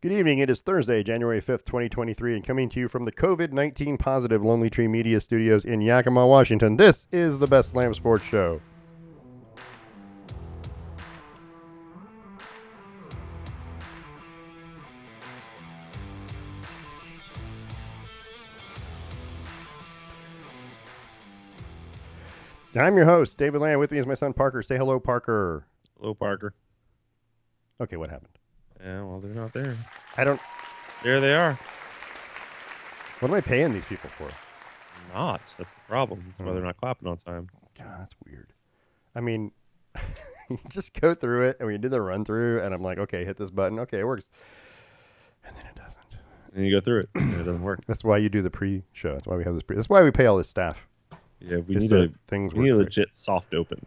Good evening. It is Thursday, January 5th, 2023, and coming to you from the COVID-19 positive Lonely Tree Media Studios in Yakima, Washington. This is the Best Lamm Sports Show. I'm your host, David Lamm. With me is my son, Parker. Say hello, Parker. Hello, Parker. Okay, what happened? Yeah, well, they're not there. I don't... There they are. What am I paying these people for? Not. That's the problem. That's why they're not clapping on time. God, that's weird. I mean, you just go through it, and we do the run-through, and I'm like, okay, hit this button. Okay, it works. And then it doesn't. And you go through it, and it doesn't work. That's why you do the pre-show. That's why we have this pre... That's why we pay all this staff. Yeah, we need a legit soft open.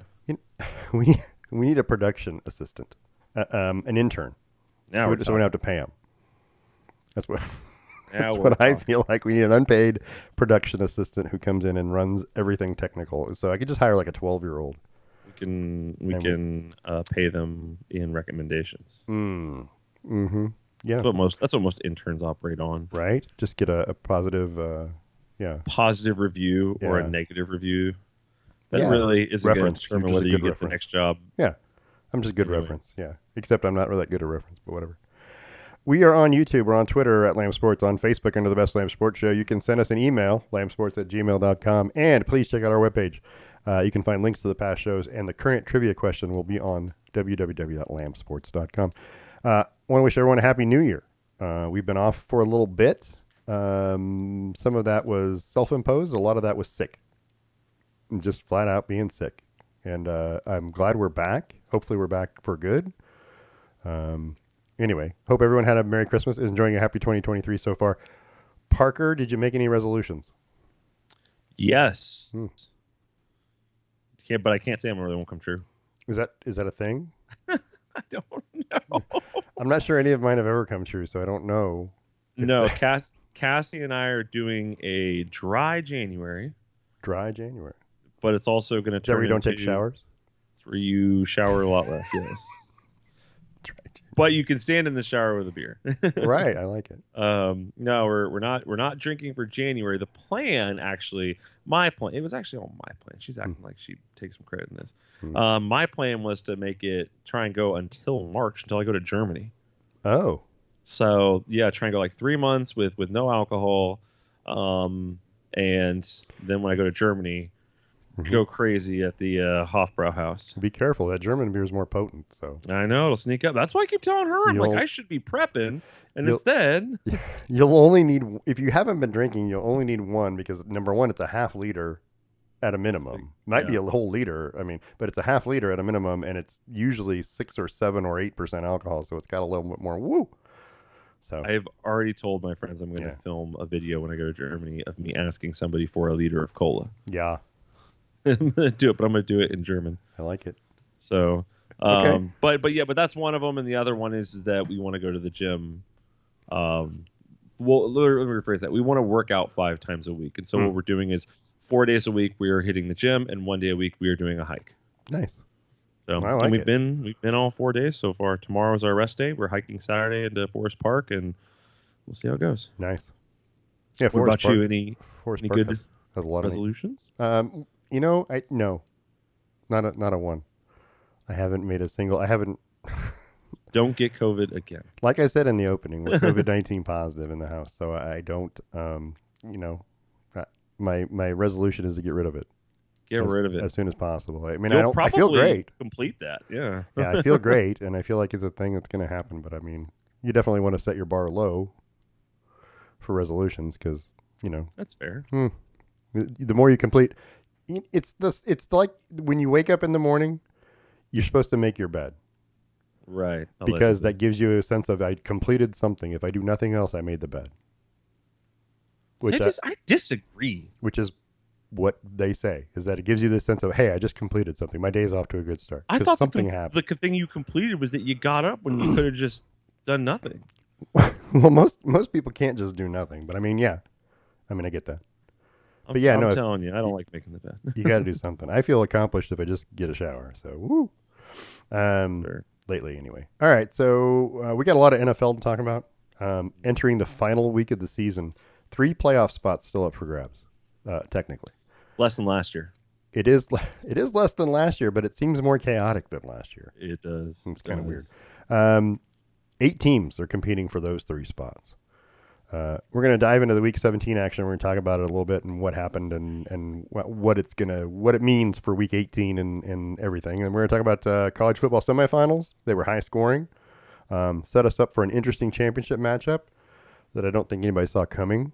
We need a production assistant, an intern. Now so we don't have to pay him. That's what. That's what I feel like. We need an unpaid production assistant who comes in and runs everything technical. So I could just hire like a 12-year-old. We can pay them in recommendations. Mm-hmm. Yeah. That's what most interns operate on. Right. Just get a positive. Positive review or a negative review. That really isn't going to determine whether you get the next job. Yeah. I'm just good reference. Yeah. Except I'm not really that good at reference, but whatever. We are on YouTube. We're on Twitter at Lamm Sports, on Facebook under the Best Lamm Sports Show. You can send us an email, lammsports@gmail.com, and please check out our webpage. You can find links to the past shows, and the current trivia question will be on www.lammsports.com. I want to wish everyone a Happy New Year. We've been off for a little bit. Some of that was self-imposed. A lot of that was sick. Just flat out being sick. And I'm glad we're back. Hopefully we're back for good. Anyway, hope everyone had a Merry Christmas, is enjoying a happy 2023 so far. Parker, did you make any resolutions? Yes. Yeah, but I can't say them or they won't come true. Is that a thing? I don't know. I'm not sure any of mine have ever come true, so I don't know. No, Cassie and I are doing a dry January. Dry January. But it's also going to turn where you don't take showers? It's where you shower a lot less, yes. But you can stand in the shower with a beer. Right, I like it. No, we're not drinking for January. The plan, actually, my plan, it was actually all my plan. She's acting like she takes some credit in this. My plan was to try and go until March, until I go to Germany. Oh. So, yeah, try and go like 3 months with no alcohol. And then when I go to Germany, go crazy at the Hofbrauhaus. Be careful. That German beer is more potent. So I know. It'll sneak up. That's why I keep telling her. I'm like, I should be prepping. And instead... You'll only need... If you haven't been drinking, you'll only need one because, number one, it's a half liter at a minimum. Might be a whole liter. I mean, but it's a half liter at a minimum, and it's usually 6 or 7 or 8% alcohol, so it's got a little bit more woo. So I've already told my friends I'm going to film a video when I go to Germany of me asking somebody for a liter of cola. Yeah. I'm going to do it, but I'm going to do it in German. I like it. So, but that's one of them, and the other one is that we want to go to the gym. Well, let me rephrase that. We want to work out 5 times a week, and so what we're doing is 4 days a week we are hitting the gym, and 1 day a week we are doing a hike. Nice. So we've been all 4 days so far. Tomorrow's our rest day. We're hiking Saturday into Forest Park, and we'll see how it goes. Nice. Yeah. What about you? Any good has a lot resolutions? No, not a one. I haven't made a single. I haven't. Don't get COVID again. Like I said in the opening, we're COVID-19 positive in the house, so I don't. My resolution is to get rid of it. Get rid of it as soon as possible. I mean, I feel great. Complete that, yeah. Yeah, I feel great, and I feel like it's a thing that's going to happen. But I mean, you definitely want to set your bar low for resolutions because that's fair. The more you complete, it's like when you wake up in the morning, you're supposed to make your bed, right? Because that gives you a sense of I completed something. If I do nothing else, I made the bed. I disagree. Which is what they say, is that it gives you this sense of, hey, I just completed something. My day's off to a good start. I thought something happened. The thing you completed was that you got up when you could have just done nothing. Well, most people can't just do nothing, but I mean, yeah. I mean, I get that. But yeah, I'm telling you, I don't like making the bed. You got to do something. I feel accomplished if I just get a shower. So, woo. Sure. Lately, anyway. All right, so we got a lot of NFL to talk about. Entering the final week of the season, 3 playoff spots still up for grabs, technically. Less than last year. It is less than last year, but it seems more chaotic than last year. It does. It's kind of weird. 8 teams are competing for those 3 spots. We're going to dive into the Week 17 action. We're going to talk about it a little bit and what happened and what it means for Week 18 and everything. And we're going to talk about college football semifinals. They were high scoring. Set us up for an interesting championship matchup that I don't think anybody saw coming.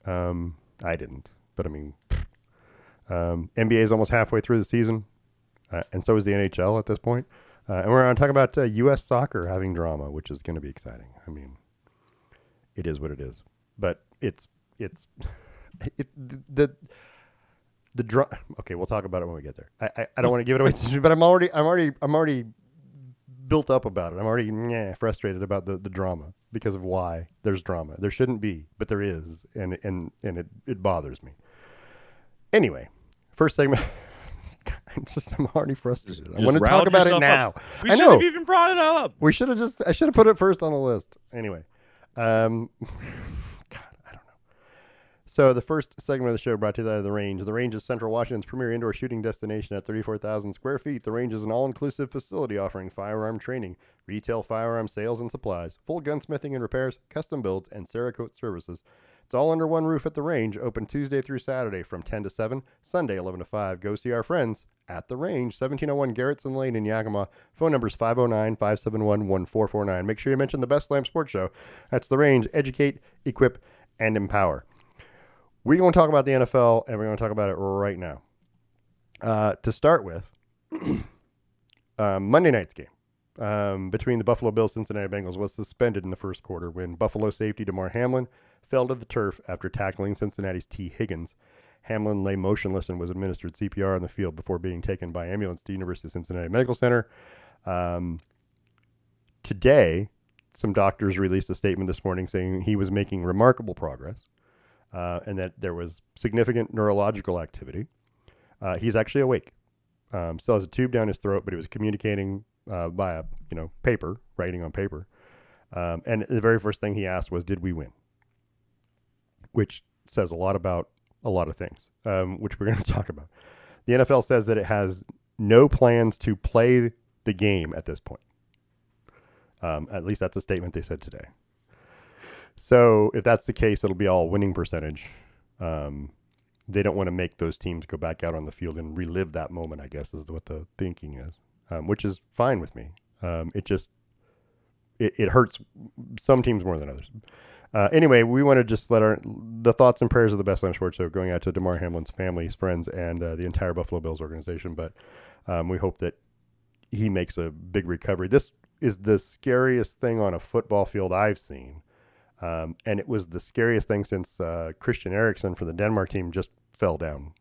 I didn't, but I mean, NBA is almost halfway through the season, and so is the NHL at this point. And we're going to talk about U.S. soccer having drama, which is going to be exciting. I mean, it is what it is, but the Okay, we'll talk about it when we get there. I don't want to give it away, but I'm already built up about it. I'm already frustrated about the drama because of why there's drama. There shouldn't be, but there is, and it bothers me. Anyway, first segment. I'm already frustrated. I want to talk about it now. We should have even brought it up. I should have put it first on the list. Anyway, God, I don't know. So the first segment of the show brought to you by The Range. The Range is Central Washington's premier indoor shooting destination at 34,000 square feet. The Range is an all-inclusive facility offering firearm training, retail firearm sales and supplies, full gunsmithing and repairs, custom builds, and Cerakote services. It's all under one roof at The Range, open Tuesday through Saturday from 10 to 7, Sunday 11 to 5. Go see our friends at The Range, 1701 Garrettson Lane in Yakima. Phone number is 509-571-1449. Make sure you mention the Best Lamm Sports Show. That's The Range. Educate, equip, and empower. We're going to talk about the NFL, and we're going to talk about it right now. To start with, Monday night's game between the Buffalo Bills and Cincinnati Bengals was suspended in the first quarter when Buffalo safety Damar Hamlin fell to the turf after tackling Cincinnati's T. Higgins. Hamlin lay motionless and was administered CPR on the field before being taken by ambulance to University of Cincinnati Medical Center. Today, some doctors released a statement this morning saying he was making remarkable progress and that there was significant neurological activity. He's actually awake. Still has a tube down his throat, but he was communicating via paper, writing on paper. And the very first thing he asked was, "Did we win?" Which says a lot about a lot of things, which we're going to talk about. The NFL says that it has no plans to play the game at this point. At least that's a statement they said today. So if that's the case, it'll be all winning percentage. They don't want to make those teams go back out on the field and relive that moment, I guess, is what the thinking is, which is fine with me. It hurts some teams more than others. Anyway, we want to just let the thoughts and prayers of the Best Lamm Sports Show going out to Damar Hamlin's family, his friends, and the entire Buffalo Bills organization. But we hope that he makes a big recovery. This is the scariest thing on a football field I've seen. And it was the scariest thing since Christian Eriksen for the Denmark team just fell down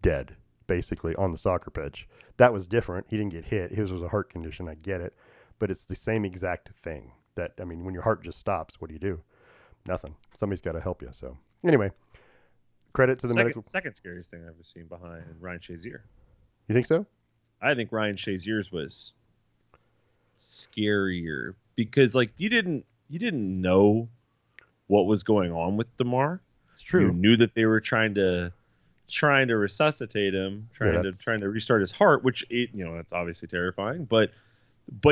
dead, basically, on the soccer pitch. That was different. He didn't get hit. His was a heart condition. I get it. But it's the same exact thing. When your heart just stops, what do you do? Nothing. Somebody's got to help you. So anyway, credit to the medical. Second scariest thing I've ever seen behind Ryan Shazier. You think so? I think Ryan Shazier's was scarier because you didn't know what was going on with Damar. It's true. You knew that they were trying to resuscitate him, trying to restart his heart, which that's obviously terrifying. But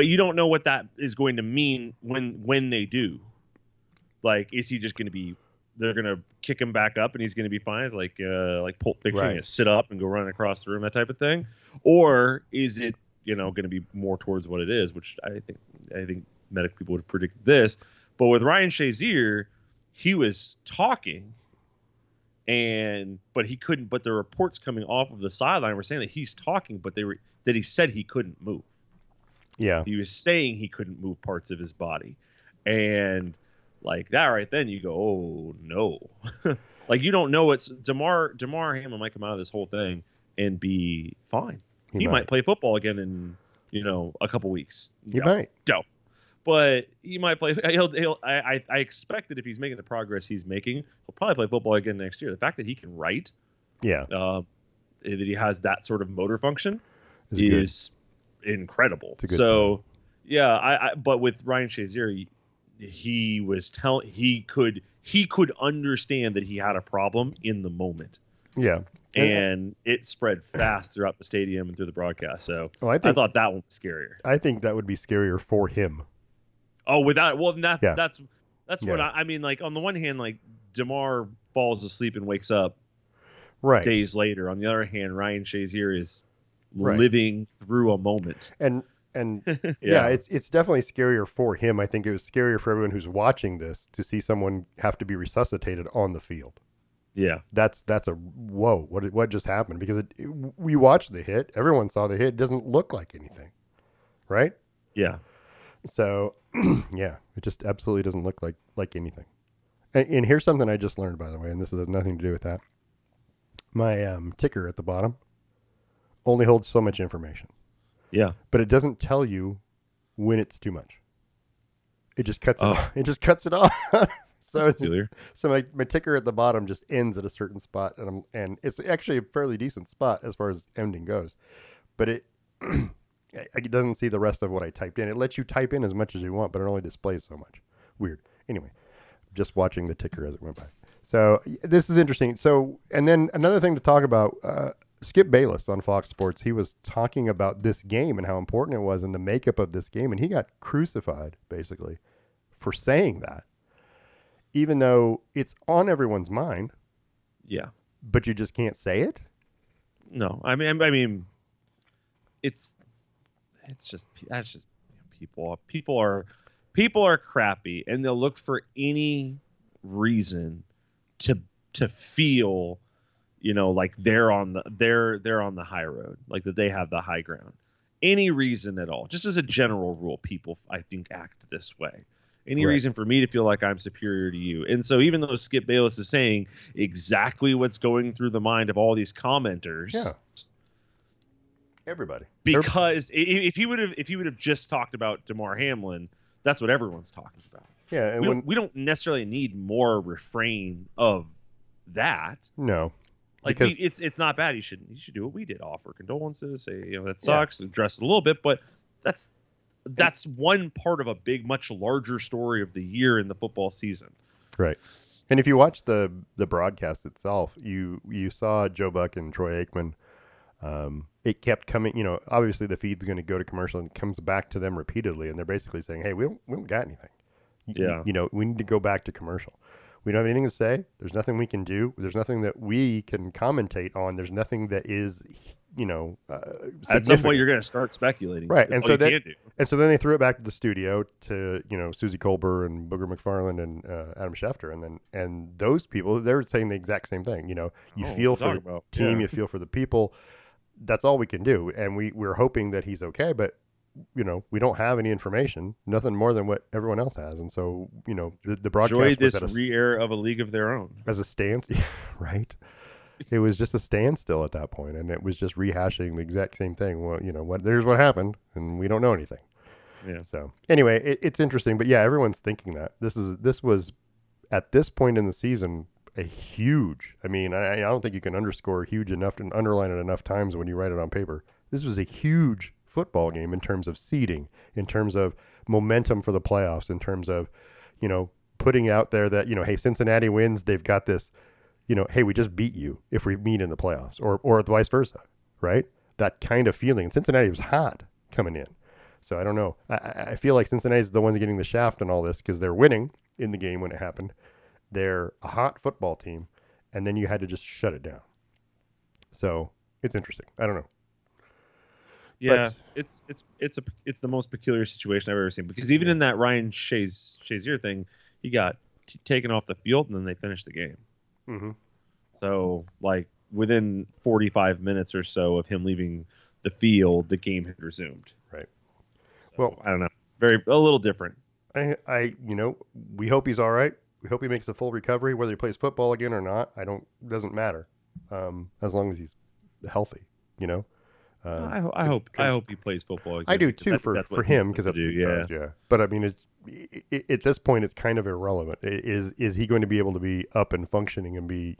you don't know what that is going to mean when they do. Is he just going to be? They're going to kick him back up and he's going to be fine. It's like Pulp Fiction, right. Sit up and go run across the room, that type of thing. Or is it going to be more towards what it is, which I think medical people would have predicted this. But with Ryan Shazier, he was talking, but he couldn't. But the reports coming off of the sideline were saying that he's talking, but that he said he couldn't move. Yeah, he was saying he couldn't move parts of his body, and that right then you go, oh no, you don't know what's Damar Hamlin might come out of this whole thing and be fine. He might play football again in a couple weeks. He might. No. But he might play. I expect that if he's making the progress he's making, he'll probably play football again next year. The fact that he can write, that he has that sort of motor function, is incredible. It's a good sign. Yeah. But with Ryan Shazier, he could understand that he had a problem in the moment. Yeah. And it spread fast throughout the stadium and through the broadcast. So I thought that one was scarier. I think that would be scarier for him. Oh, that's Yeah. what I mean. Like, on the one hand, like, DeMar falls asleep and wakes up right days later. On the other hand, Ryan Shazier is Right. living through a moment. And yeah, it's definitely scarier for him. I think it was scarier for everyone who's watching this to see someone have to be resuscitated on the field. Yeah. That's a whoa. What just happened? Because we watched the hit. Everyone saw the hit. It doesn't look like anything, right? Yeah. So yeah, it just absolutely doesn't look like anything. And here's something I just learned, by the way, and this has nothing to do with that. My ticker at the bottom only holds so much information. Yeah. But it doesn't tell you when it's too much. It just cuts it off. It just cuts it off. So my ticker at the bottom just ends at a certain spot, and it's actually a fairly decent spot as far as ending goes. But it it doesn't see the rest of what I typed in. It lets you type in as much as you want, but it only displays so much. Weird. Anyway, just watching the ticker as it went by. So this is interesting. So, and then another thing to talk about, Skip Bayless on Fox Sports, he was talking about this game and how important it was and the makeup of this game. And he got crucified, basically, for saying that, even though it's on everyone's mind. Yeah. But you just can't say it? No. I mean, it's just people. People are crappy, and they'll look for any reason to feel, like they're on the high road, like that they have the high ground. Any reason at all, just as a general rule, people, I think, act this way. Any reason for me to feel like I'm superior to you. And so even though Skip Bayless is saying exactly what's going through the mind of all these commenters, everybody, because if he would have just talked about DeMar Hamlin, that's what everyone's talking about. Yeah, and we don't necessarily need more refrain of that. No, like it's not bad. You should do what we did: offer condolences, say that sucks, address it a little bit, but that's one part of a big, much larger story of the year in the football season. Right. And if you watch the broadcast itself, you saw Joe Buck and Troy Aikman. It kept coming, obviously the feed's going to go to commercial and it comes back to them repeatedly. And they're basically saying, hey, we don't got anything. Yeah. We need to go back to commercial. We don't have anything to say. There's nothing we can do. There's nothing that we can commentate on. There's nothing that is, at some point you're going to start speculating. Right. And so then they threw it back to the studio to, Susie Colbert and Booger McFarland and Adam Schefter. And those people, they're saying the exact same thing. You feel for the team, you feel for the people. That's all we can do. And we're hoping that he's okay, but we don't have any information, nothing more than what everyone else has. And so, the broadcast enjoy this re-air of A League of Their Own as a standstill, right? It was just a standstill at that point, and it was just rehashing the exact same thing. Well, there's what happened, and we don't know anything. Yeah. So anyway, it's interesting, but yeah, everyone's thinking that this was at this point in the season a huge. I mean, I don't think you can underscore huge enough and underline it enough times when you write it on paper. This was a huge football game in terms of seeding, in terms of momentum for the playoffs, in terms of, putting out there that, hey, Cincinnati wins, they've got this, hey, we just beat you if we meet in the playoffs, or vice versa, right? That kind of feeling. Cincinnati was hot coming in. So I don't know. I feel like Cincinnati's the ones getting the shaft in all this because they're winning in the game when it happened. They're a hot football team, and then you had to just shut it down. So it's interesting. I don't know. Yeah, but it's the most peculiar situation I've ever seen, because even in that Ryan Shazier thing, he got taken off the field and then they finished the game. Mm-hmm. So like within 45 minutes or so of him leaving the field, the game had resumed. Right. So, well, I don't know. A little different. We hope he's all right. We hope he makes a full recovery, whether he plays football again or not. Doesn't matter, as long as he's healthy. I hope he plays football again. I do too for him, because that's what he does, yeah. But I mean, at this point, it's kind of irrelevant. Is he going to be able to be up and functioning and be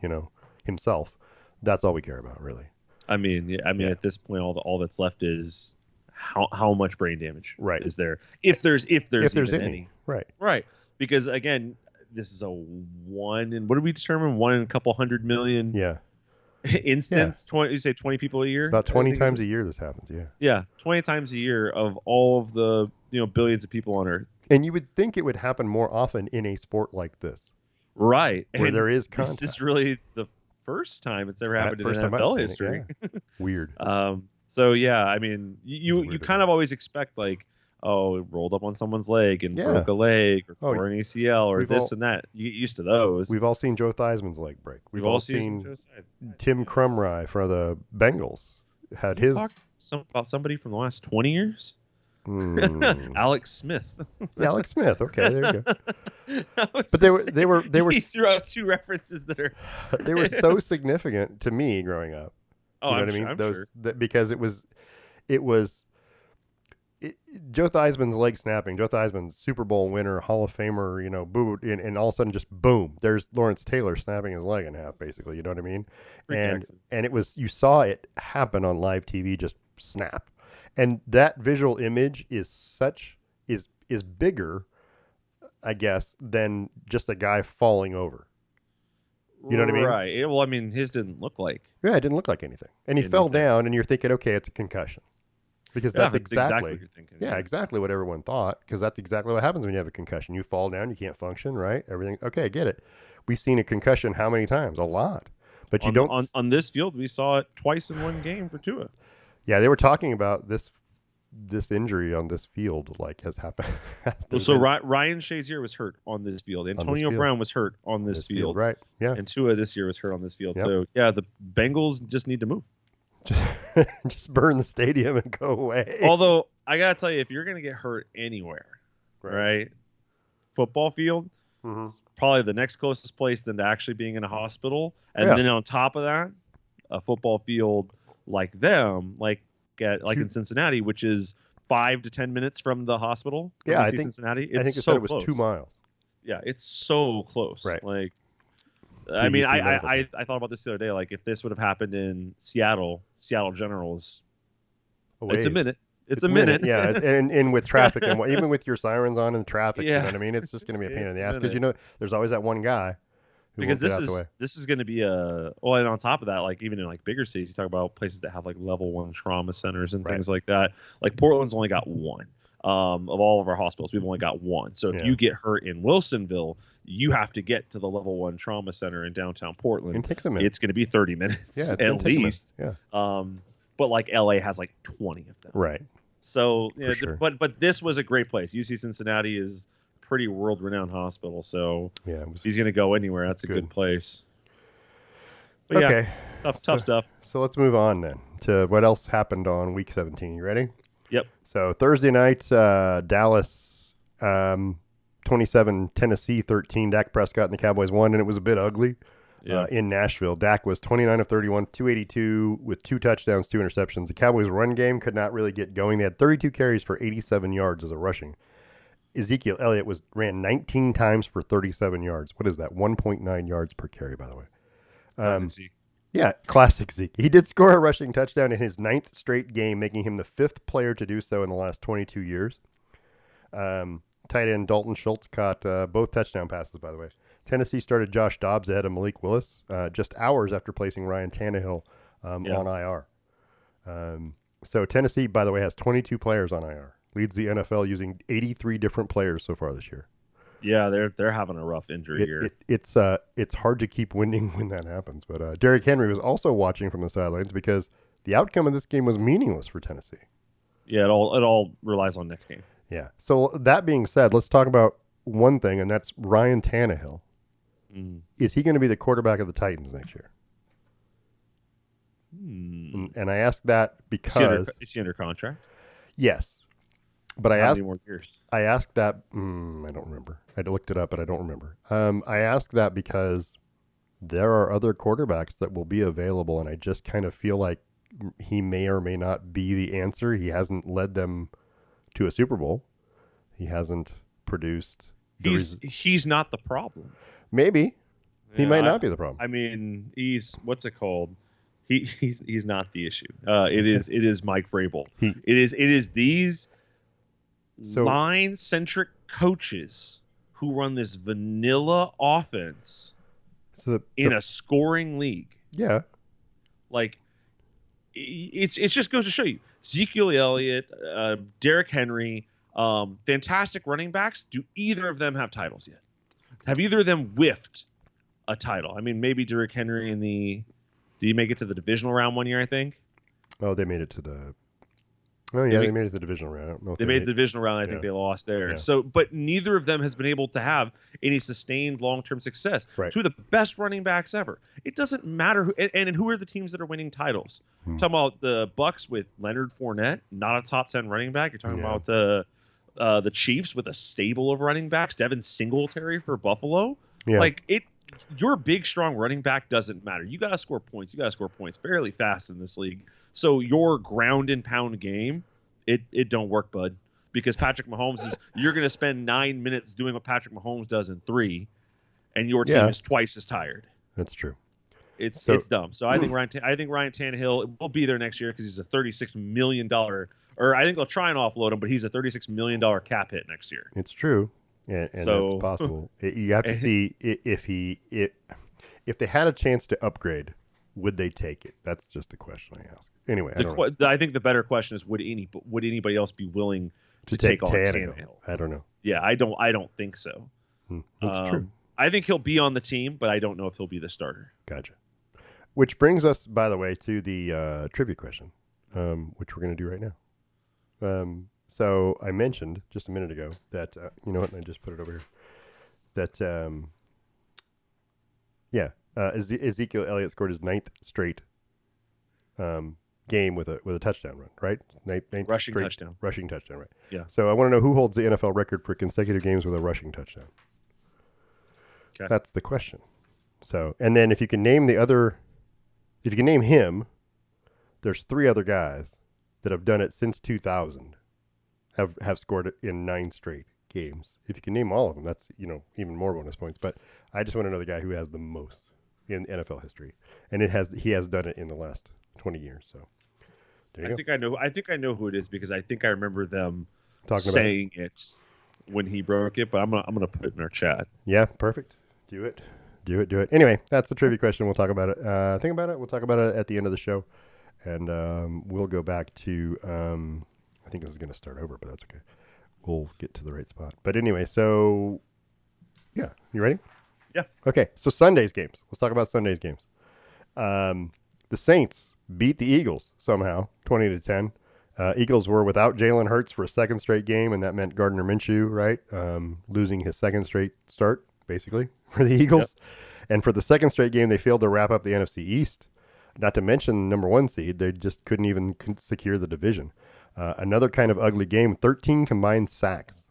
himself? That's all we care about, really. I mean, at this point, all that's left is how much brain damage is there, if there's any. Right. because again, this is a one in what did we determine? One in a couple 100 million instance. 20, you say 20 people a year? About 20 times a year this happens. Yeah. Yeah, 20 times a year of all of the billions of people on Earth. And you would think it would happen more often in a sport like this, right? Where and there is contact. This is really the first time it's ever happened in NFL history. Weird. So yeah, I mean, you kind of always expect like, oh, it rolled up on someone's leg and broke a leg or tore an ACL or this and that. You get used to those. We've all seen Joe Theismann's leg break. We've all seen Tim Krumrie for the Bengals had his. About somebody from the last 20 years. Alex Smith. Alex Smith. Okay, there you go. But they were. He threw out two references that are. They were so significant to me growing up. Oh, you know what I mean? Those because it was Joe Theismann's leg snapping. Joe Theismann's Super Bowl winner, Hall of Famer. And all of a sudden, just boom, there's Lawrence Taylor snapping his leg in half. Basically, you know what I mean? And it was, you saw it happen on live TV, just snap. And that visual image is bigger, I guess, than just a guy falling over. You know what I mean? Right. Well, I mean, his didn't look like. Yeah, it didn't look like anything. And he fell down, and you're thinking, okay, it's a concussion. Because that's exactly what you're thinking. Yeah, exactly what everyone thought. Because that's exactly what happens when you have a concussion. You fall down, you can't function, right? Everything. Okay, I get it. We've seen a concussion how many times? A lot. But you don't. On this field, we saw it twice in one game for Tua. Yeah, they were talking about this injury on this field, like, has happened. So Ryan Shazier was hurt on this field. Antonio Brown was hurt on this field. Right. Yeah. And Tua this year was hurt on this field. Yep. So yeah, the Bengals just need to move. Just burn the stadium and go away. Although I gotta tell you, if you're gonna get hurt anywhere, right? Football field, is probably the next closest place than to actually being in a hospital. And then on top of that, a football field like in Cincinnati, which is 5 to 10 minutes from the hospital. Yeah, I think Cincinnati. I think it was 2 miles. Yeah, it's so close. Right. Like, I mean, I thought about this the other day. Like, if this would have happened in Seattle Generals, it's a minute. It's a minute. Yeah, and with traffic and even with your sirens on and traffic, you know what I mean? It's just going to be a pain in the ass because there's always that one guy. Because this is going to be and on top of that, like even in like bigger cities, you talk about places that have like level 1 trauma centers and things like that. Like Portland's only got one. Of all of our hospitals, we've only got one. So if you get hurt in Wilsonville, you have to get to the level 1 trauma center in downtown Portland. It takes a minute. It's going to be 30 minutes at least. Yeah. But like LA has like 20 of them. Right. So, but this was a great place. UC Cincinnati is pretty world-renowned hospital. So if he's going to go anywhere, that's a good place. But okay. Tough stuff. So let's move on then to what else happened on Week 17. You ready? Yep. So Thursday night, Dallas 27, Tennessee 13. Dak Prescott and the Cowboys won, and it was a bit ugly in Nashville. Dak was 29 of 31, 282 with 2 touchdowns, 2 interceptions. The Cowboys' run game could not really get going. They had 32 carries for 87 yards as a rushing. Ezekiel Elliott ran 19 times for 37 yards. What is that? 1.9 yards per carry, by the way. Yeah, classic Zeke. He did score a rushing touchdown in his 9th straight game, making him the 5th player to do so in the last 22 years. Tight end Dalton Schultz caught both touchdown passes, by the way. Tennessee started Josh Dobbs ahead of Malik Willis just hours after placing Ryan Tannehill on IR. So Tennessee, by the way, has 22 players on IR. Leads the NFL using 83 different players so far this year. Yeah, they're having a rough injury year. It's hard to keep winning when that happens. But Derrick Henry was also watching from the sidelines because the outcome of this game was meaningless for Tennessee. Yeah, it all relies on next game. Yeah. So that being said, let's talk about one thing, and that's Ryan Tannehill. Is he going to be the quarterback of the Titans next year? And I ask that because is he under contract? Yes. But How many more years? I asked that. I don't remember. I looked it up, but I don't remember. I asked that because there are other quarterbacks that will be available, and I just kind of feel like he may or may not be the answer. He hasn't led them to a Super Bowl. He hasn't produced. He's not the problem. Maybe he might not be the problem. I mean, what's it called? He's not the issue. It is Mike Vrabel. It is these line-centric coaches who run this vanilla offense in a scoring league. Yeah. Like, it's just goes to show you. Ezekiel Elliott, Derrick Henry, fantastic running backs. Do either of them have titles yet? Have either of them whiffed a title? I mean, maybe Derrick Henry did he make it to the divisional round one year, I think? Oh, they made it to the... Oh, yeah, they made it to the divisional round. I don't know if they made the divisional round. I think they lost there. Yeah. So, but neither of them has been able to have any sustained long-term success. Right. Two of the best running backs ever. It doesn't matter who, and who are the teams that are winning titles? Talking about the Bucks with Leonard Fournette, not a top 10 running back. You're talking about the Chiefs with a stable of running backs. Devin Singletary for Buffalo. Yeah. Like, your big, strong running back doesn't matter. You got to score points. You got to score points fairly fast in this league. So your ground and pound game, it don't work, bud. Because Patrick Mahomes you're going to spend 9 minutes doing what Patrick Mahomes does in 3, and your team is twice as tired. That's true. It's dumb. So I think Ryan Tannehill will be there next year because he's a $36 million, or I think they'll try and offload him, but he's a $36 million cap hit next year. It's true. And so, that's possible. You have to see if they had a chance to upgrade, would they take it? That's just the question I ask. Anyway, I think the better question is would anybody else be willing to take on Tannehill? I don't know. Yeah, I don't think so. That's true. I think he'll be on the team, but I don't know if he'll be the starter. Gotcha. Which brings us, by the way, to the trivia question, which we're going to do right now. So I mentioned just a minute ago that, you know what, I just put it over here, that, Ezekiel Elliott scored his 9th straight game with a touchdown run, right? Ninth rushing touchdown, right? Yeah. So I want to know who holds the NFL record for consecutive games with a rushing touchdown. Okay. That's the question. So, and then if you can name him, there's 3 other guys that have done it since 2000. Have scored it in 9 straight games. If you can name all of them, that's even more bonus points. But I just want to know the guy who has the most in NFL history, and he has done it in the last 20 years. So there you go. I think I know who it is because I think I remember them saying it when he broke it. But I'm gonna put it in our chat. Yeah, perfect. Do it. Anyway, that's the trivia question. We'll talk about it. Think about it. We'll talk about it at the end of the show, and we'll go back to. I think this is going to start over, but that's okay. We'll get to the right spot. But anyway, so, yeah. You ready? Yeah. Okay, so Sunday's games. Let's talk about Sunday's games. The Saints beat the Eagles somehow, 20-10. Eagles were without Jalen Hurts for a second straight game, and that meant Gardner Minshew, right? Losing his second straight start, basically, for the Eagles. Yep. And for the second straight game, they failed to wrap up the NFC East. Not to mention number 1 seed. They just couldn't even secure the division. Another kind of ugly game, 13 combined sacks,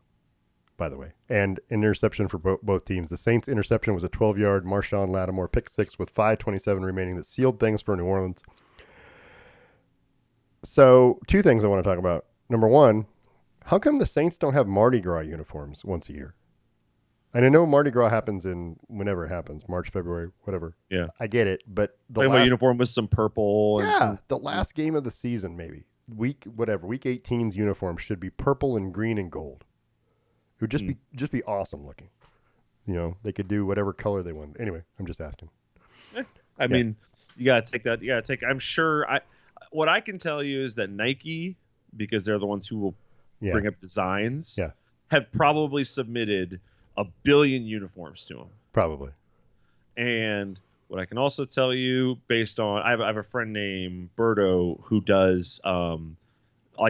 by the way, and interception for both teams. The Saints' interception was a 12-yard Marshawn Lattimore pick 6 with 5:27 remaining that sealed things for New Orleans. So 2 things I want to talk about. Number 1, how come the Saints don't have Mardi Gras uniforms once a year? And I know Mardi Gras happens whenever it happens, March, February, whatever. Yeah. I get it, but the uniform with some purple. The last game of the season, maybe. Week 18's uniform should be purple and green and gold. It would just be awesome looking. They could do whatever color they want. Anyway, I'm just asking. I mean, you gotta take that. You gotta take. I'm sure. What I can tell you is that Nike, because they're the ones who will bring up designs, have probably submitted 1 billion uniforms to them. Probably. And what I can also tell you, based on I have a friend named Berto who does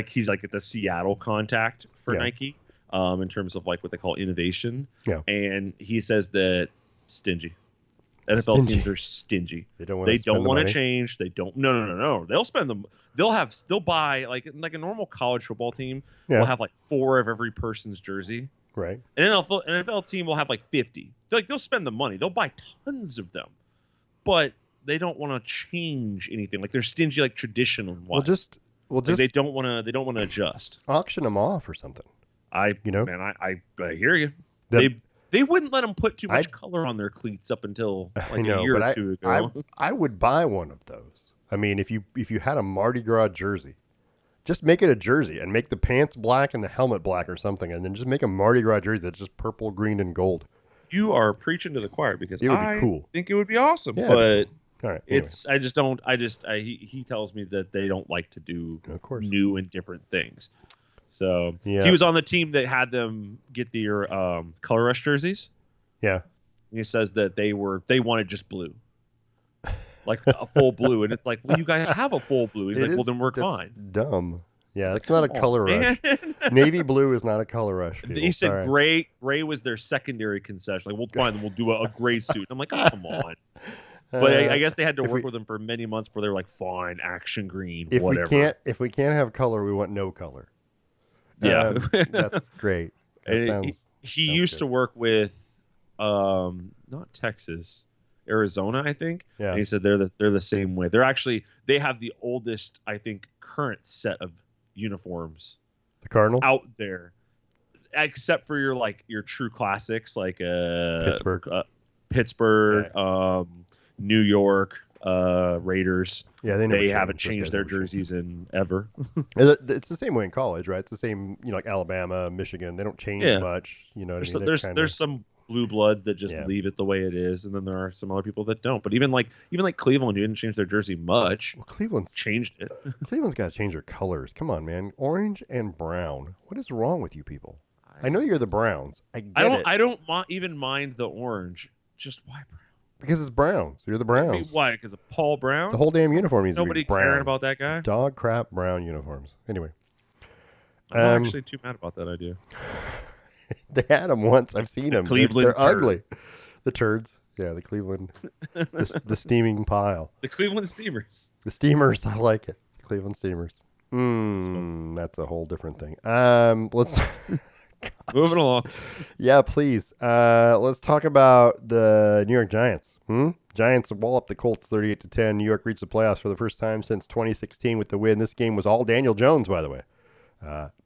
he's like at the Seattle contact for Nike in terms of like what they call innovation. Yeah. And he says that stingy. NFL teams are stingy. They don't want to change. They don't. No. They'll spend them. They'll buy like a normal college football team. Will have like 4 of every person's jersey. Right. And an NFL team will have like 50. They'll spend the money. They'll buy tons of them. But they don't want to change anything. Like they're stingy, like traditional. Well, just they don't want to adjust. Auction them off or something. I hear you. They wouldn't let them put too much color on their cleats up until a year or 2 ago. I would buy one of those. I mean, if you had a Mardi Gras jersey, Just make it a jersey and make the pants black and the helmet black or something, and then just make a Mardi Gras jersey that's just purple, green, and gold. You are preaching to the choir because it would be cool. think it would be awesome, yeah, but cool. All right, anyway. I just don't. He tells me that they don't like to do new and different things. So he was on the team that had them get their color rush jerseys. Yeah, and he says that they wanted just blue. Like a full blue, and it's like, well, you guys have a full blue. He's like, well, then we're fine. Dumb. Yeah, it's like, not a color rush. Navy blue is not a color rush. People. He said gray was their secondary concession. Like, we'll fine, then we'll do a gray suit. I'm like, oh, come on. But I guess they had to work with them for many months before they were like, fine, action green, whatever. If we can't have color, we want no color. Yeah, that's great. He used to work with, not Texas. Arizona, I think. Yeah. And he said they're the same way. They have the oldest, I think, current set of uniforms. The Cardinals out there, except for your true classics like Pittsburgh, New York, Raiders. Yeah, they haven't changed their jerseys in ever. It's the same way in college, right? It's the same, like Alabama, Michigan. They don't change much. You know what I mean? There's some blue bloods that just leave it the way it is, and then there are some other people that don't. But even like Cleveland, who didn't change their jersey much. Well, Cleveland's changed it. Cleveland's got to change their colors. Come on, man. Orange and brown. What is wrong with you people? I know you're the Browns. I don't even mind the orange. Just why brown? Because it's Browns. You're the Browns. I mean, why? Because of Paul Brown? The whole damn uniform needs to be brown. Nobody caring about that guy? Dog crap brown uniforms. Anyway. I'm not actually too mad about that idea. They had them once. I've seen them. They're ugly. The turds. Yeah, the Cleveland. the steaming pile. The Cleveland Steamers. The Steamers. I like it. The Cleveland Steamers. That's a whole different thing. Let's... Moving along. Yeah, please. Let's talk about the New York Giants. Giants wallop the Colts 38-10. New York reached the playoffs for the first time since 2016 with the win. This game was all Daniel Jones, by the way.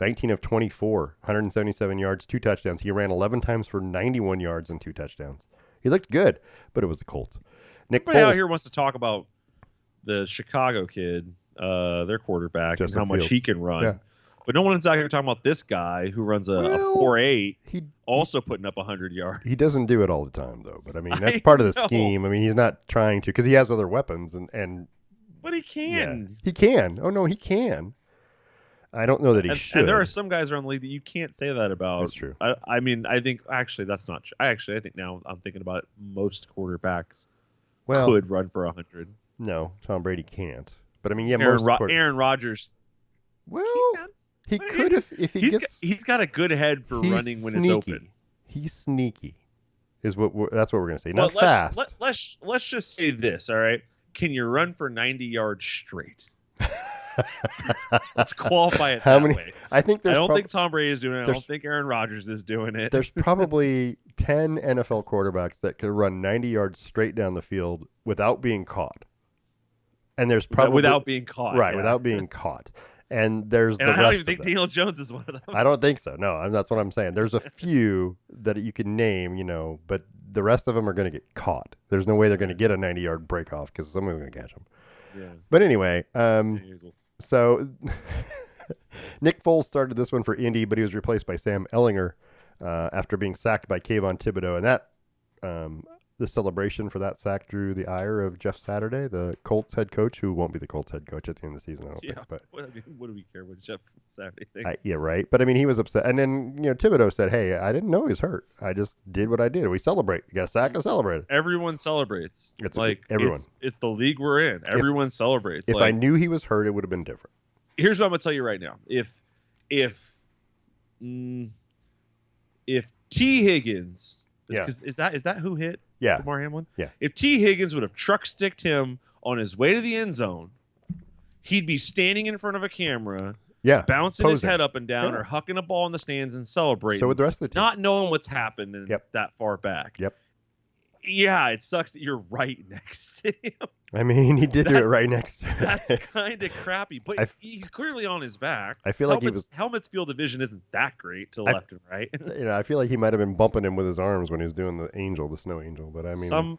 19 of 24, 177 yards, 2 touchdowns. He ran 11 times for 91 yards and 2 touchdowns. He looked good, but it was the Colts. Nick Foles out here wants to talk about the Chicago kid, their quarterback, and how much he can run. Yeah. But no one's out here talking about this guy who runs a 4.8, also putting up 100 yards. He doesn't do it all the time, though. But, I mean, that's part of the scheme. I mean, he's not trying to because he has other weapons. But he can. Yeah. He can. Oh, no, he can. I don't know that he should. And there are some guys around the league that you can't say that about. That's true. I mean, I think actually that's not true. I think now I'm thinking about it, most quarterbacks could run for 100. No, Tom Brady can't. But I mean, yeah, Aaron Rodgers. Well, he could if he gets. He's got a good head for running when it's open. He's sneaky. That's what we're gonna say. Not fast. Let's just say this. All right. Can you run for 90 yards straight? Let's qualify it way. I don't think Tom Brady is doing it. I don't think Aaron Rodgers is doing it. There's probably 10 NFL quarterbacks that could run 90 yards straight down the field without being caught. And there's probably without being caught. Right, without being caught. And there's the rest of them. I don't even think Daniel Jones is one of them. I don't think so. No, that's what I'm saying. There's a few that you can name, but the rest of them are going to get caught. There's no way they're going to get a 90-yard break off because someone's going to catch them. Yeah. But anyway, so Nick Foles started this one for Indy, but he was replaced by Sam Ellinger after being sacked by Kayvon Thibodeau. And that the celebration for that sack drew the ire of Jeff Saturday, the Colts head coach, who won't be the Colts head coach at the end of the season, I don't think. But what do we care what Jeff Saturday thinks? Yeah, right. But I mean, he was upset. And then, Thibodeau said, hey, I didn't know he was hurt. I just did what I did. We celebrate. You got a sack, I celebrate. Everyone celebrates. Everyone. It's the league we're in. Everyone celebrates. If I knew he was hurt, it would have been different. Here's what I'm going to tell you right now. If T. Higgins, is that who hit? Yeah. Damar Hamlin? Yeah. If T. Higgins would have truck sticked him on his way to the end zone, he'd be standing in front of a camera, bouncing his head up and down, or hucking a ball in the stands and celebrating. So with the rest of the team, not knowing what's happened that far back. Yep. Yeah, it sucks that you're right next to him. I mean, he did do it right next to him. That's kind of crappy, but he's clearly on his back. I feel like Helmet's field of vision isn't that great to left and right. I feel like he might have been bumping him with his arms when he was doing the snow angel. But I mean,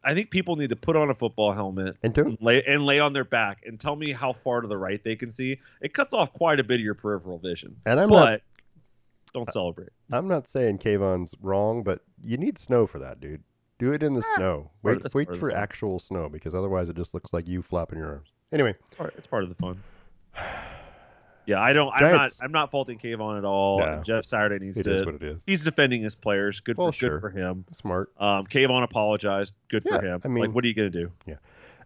I think people need to put on a football helmet and lay on their back and tell me how far to the right they can see. It cuts off quite a bit of your peripheral vision. And don't celebrate. I'm not saying Kayvon's wrong, but you need snow for that, dude. Do it in the snow. Wait for actual snow, because otherwise it just looks like you flapping your arms. Anyway, it's part of the fun. Yeah, I'm not faulting Kayvon at all. No, Jeff Saturday needs it is what it is. He's defending his players. Good for him. Smart. Kayvon apologized. Good for him. I mean, like, what are you gonna do? Yeah.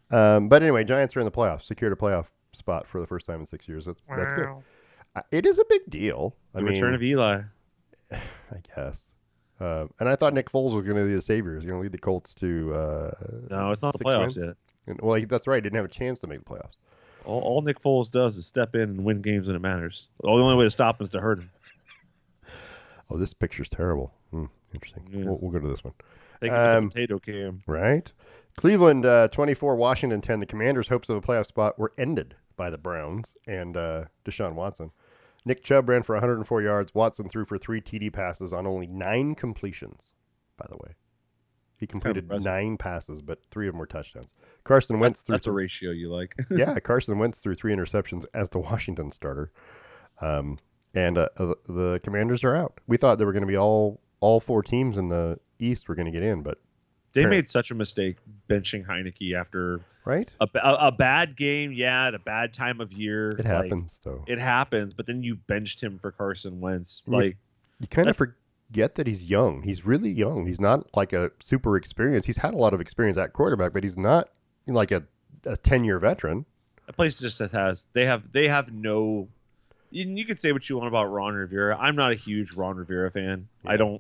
But anyway, Giants are in the playoffs. Secured a playoff spot for the first time in 6 years. That's good. It is a big deal. The return of Eli. I guess. And I thought Nick Foles was going to be the savior. He was going to lead the Colts to no, it's not the playoffs yet. And, well, that's right. He didn't have a chance to make the playoffs. All Nick Foles does is step in and win games when it matters. The only way to stop him is to hurt him. Oh, this picture's terrible. Interesting. Yeah. We'll go to this one. Take the potato cam. Right. Cleveland 24, Washington 10. The Commanders' hopes of a playoff spot were ended by the Browns and Deshaun Watson. Nick Chubb ran for 104 yards. Watson threw for 3 TD passes on only 9 completions, by the way. He completed 9 passes, but 3 of them were touchdowns. Carson Wentz threw... That's a ratio you like. Yeah, Carson Wentz threw 3 interceptions as the Washington starter. And the Commanders are out. We thought there were going to be all 4 teams in the East were going to get in, but... They made such a mistake benching Heineke after right a bad game, at a bad time of year. It happens, though. It happens, but then you benched him for Carson Wentz. You kind of forget that he's young. He's really young. He's not like a super experienced. He's had a lot of experience at quarterback, but he's not like a 10-year veteran. A place just has they have no. You can say what you want about Ron Rivera. I'm not a huge Ron Rivera fan. Yeah.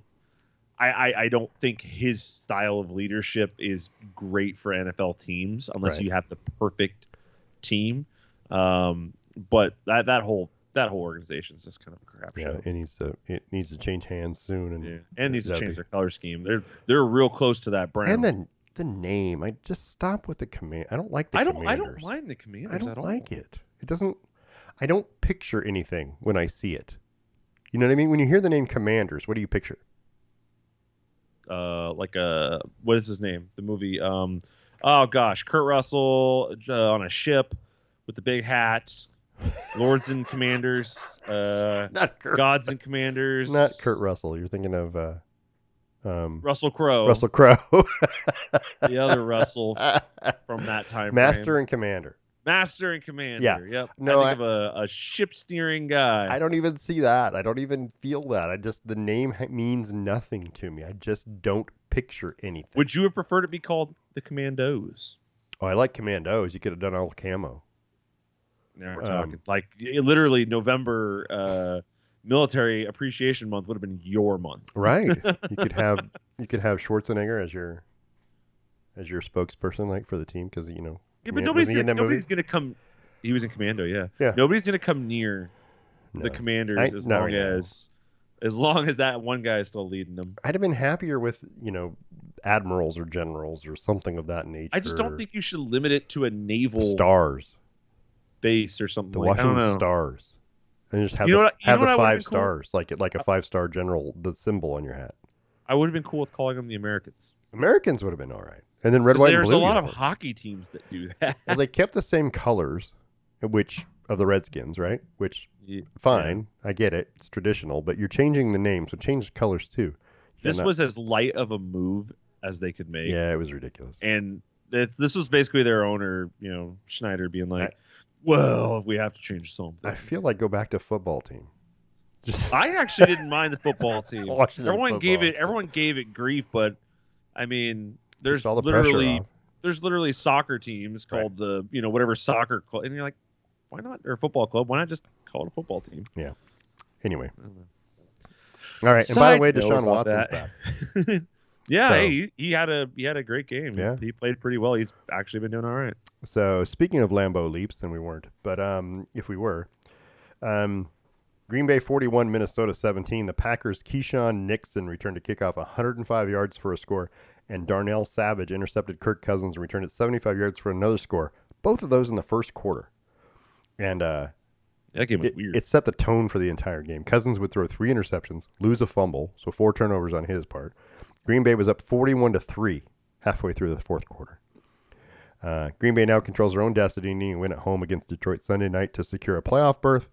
I don't think his style of leadership is great for NFL teams unless you have the perfect team. But that whole organization is just kind of a crap show. It needs to change hands soon, and needs to change their color scheme. They're real close to that brown. And then the name, I just stop with the command. I don't like the Commanders. I don't mind the Commanders. I don't like it. It doesn't. I don't picture anything when I see it. You know what I mean? When you hear the name Commanders, what do you picture? What is his name? The movie. Kurt Russell on a ship with the big hat. Lords and Commanders. Not Kurt. Gods and Commanders. Not Kurt Russell. You're thinking of Russell Crowe. Russell Crowe. The other Russell from that time. Master and Commander. Master and Commander. Yeah. Yep. No, I think of a ship steering guy. I don't even see that. I don't even feel that. The name means nothing to me. I just don't picture anything. Would you have preferred it be called the Commandos? Oh, I like Commandos. You could have done all camo. Now we're talking literally November. Military Appreciation Month would have been your month. Right. You could have Schwarzenegger as your spokesperson, like, for the team, because Yeah, but nobody's gonna come. He was in Commando, yeah. Nobody's gonna come near the Commanders as long as that one guy is still leading them. I'd have been happier with admirals or generals or something of that nature. I just don't think you should limit it to a naval stars base or something. The Washington Stars, and just have the 5 stars, like a 5-star general, the symbol on your hat. I would have been cool with calling them the Americans. Americans would have been all right. And then red, white, and blue. There's a lot of hockey teams that do that. Well, they kept the same colors, of the Redskins, right? Which, fine, I get it. It's traditional, but you're changing the name, so change the colors too. This was as light of a move as they could make. Yeah, it was ridiculous. And this was basically their owner, Schneider, being like, well, we have to change something. I feel like go back to football team. I actually didn't mind the football team. Everyone gave it grief, but I mean, there's literally soccer teams called the whatever soccer club, and you're like, why not? Or football club? Why not just call it a football team? Yeah. Anyway. All right. And by the way, Deshaun Watson's back. Yeah, so, he had a great game. Yeah. He played pretty well. He's actually been doing all right. So speaking of Lambeau leaps, and we weren't, but if we were, Green Bay 41, Minnesota 17. The Packers' Keyshawn Nixon returned to kickoff 105 yards for a score, and Darnell Savage intercepted Kirk Cousins and returned it 75 yards for another score. Both of those in the first quarter. And that game was weird. It set the tone for the entire game. Cousins would throw 3 interceptions, lose a fumble, so 4 turnovers on his part. Green Bay was up 41-3, halfway through the fourth quarter. Green Bay now controls their own destiny and win at home against Detroit Sunday night to secure a playoff berth.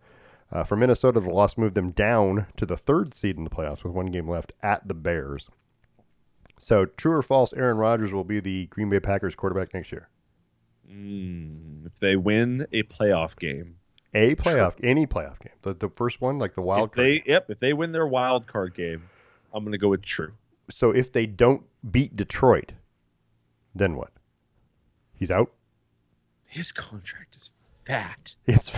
For Minnesota, the loss moved them down to the 3rd seed in the playoffs with 1 game left at the Bears. So, true or false, Aaron Rodgers will be the Green Bay Packers quarterback next year? If they win a playoff game. Any playoff game. The first one, like the wild card. If they win their wild card game, I'm going to go with true. So if they don't beat Detroit, then what? He's out? His contract is fat. It's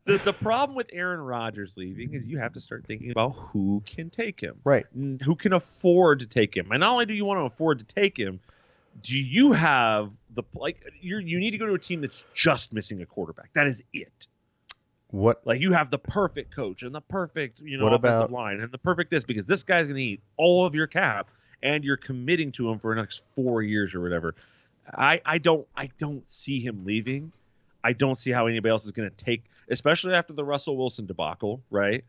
the problem with Aaron Rodgers leaving is you have to start thinking about who can take him. Right. Who can afford to take him. And not only do you want to afford to take him, do you have you need to go to a team that's just missing a quarterback. That is it. What? Like you have the perfect coach and the perfect, offensive line and the perfect this, because this guy's going to eat all of your cap and you're committing to him for the next 4 years or whatever. I don't see him leaving. I don't see how anybody else is going to take, especially after the Russell Wilson debacle, right?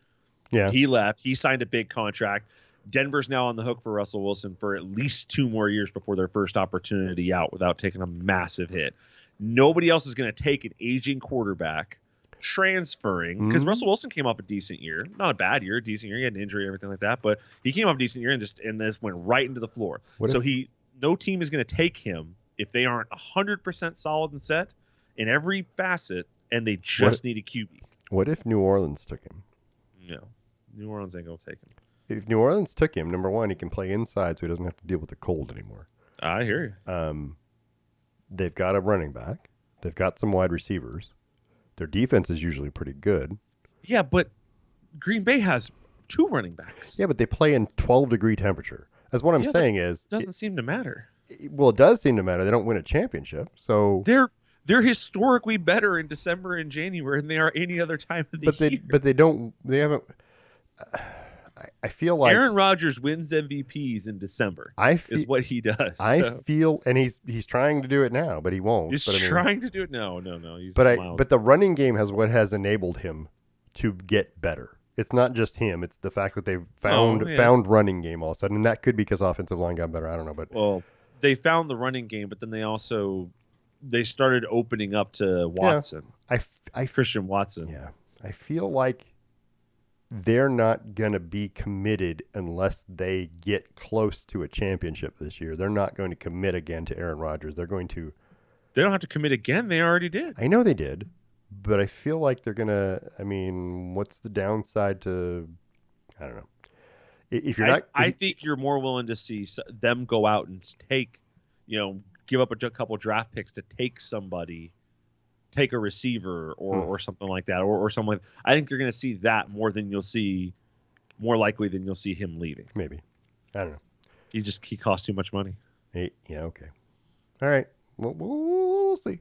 Yeah. He left. He signed a big contract. Denver's now on the hook for Russell Wilson for at least 2 more years before their first opportunity out without taking a massive hit. Nobody else is going to take an aging quarterback transferring, because Russell Wilson came off a decent year, not a bad year, a decent year. He had an injury and everything like that, but he came off a decent year and this went right into the floor. No team is going to take him if they aren't 100% solid and set in every facet, and they just need a QB. What if New Orleans took him? No, New Orleans ain't gonna take him. If New Orleans took him, number one, he can play inside, so he doesn't have to deal with the cold anymore. I hear you. They've got a running back. They've got some wide receivers. Their defense is usually pretty good. Yeah, but Green Bay has 2 running backs. Yeah, but they play in 12-degree temperature. That's what I'm saying is... It doesn't seem to matter. Well, it does seem to matter. They don't win a championship, so... They're historically better in December and January than they are any other time of the year. But they don't... They haven't... I feel like... Aaron Rodgers wins MVPs in December is what he does. Feel... And he's trying to do it now, but he won't. He's trying to do it. No. But the running game has enabled him to get better. It's not just him. It's the fact that they've found running game all of a sudden. And that could be because offensive line got better. I don't know. But well, they found the running game, but then they started opening up to Watson. Yeah, Christian Watson. Yeah. I feel like they're not going to be committed unless they get close to a championship this year. They're not going to commit again to Aaron Rodgers. They don't have to commit again. They already did. I know they did. But I feel like they're going to, what's the downside to, I don't know. If you're not, I think you're more willing to see them go out and take, give up a couple draft picks to take somebody, take a receiver or something like that, or someone. I think you're going to see that more likely than you'll see him leaving. Maybe. I don't know. He costs too much money. Yeah, okay. All right. We'll see.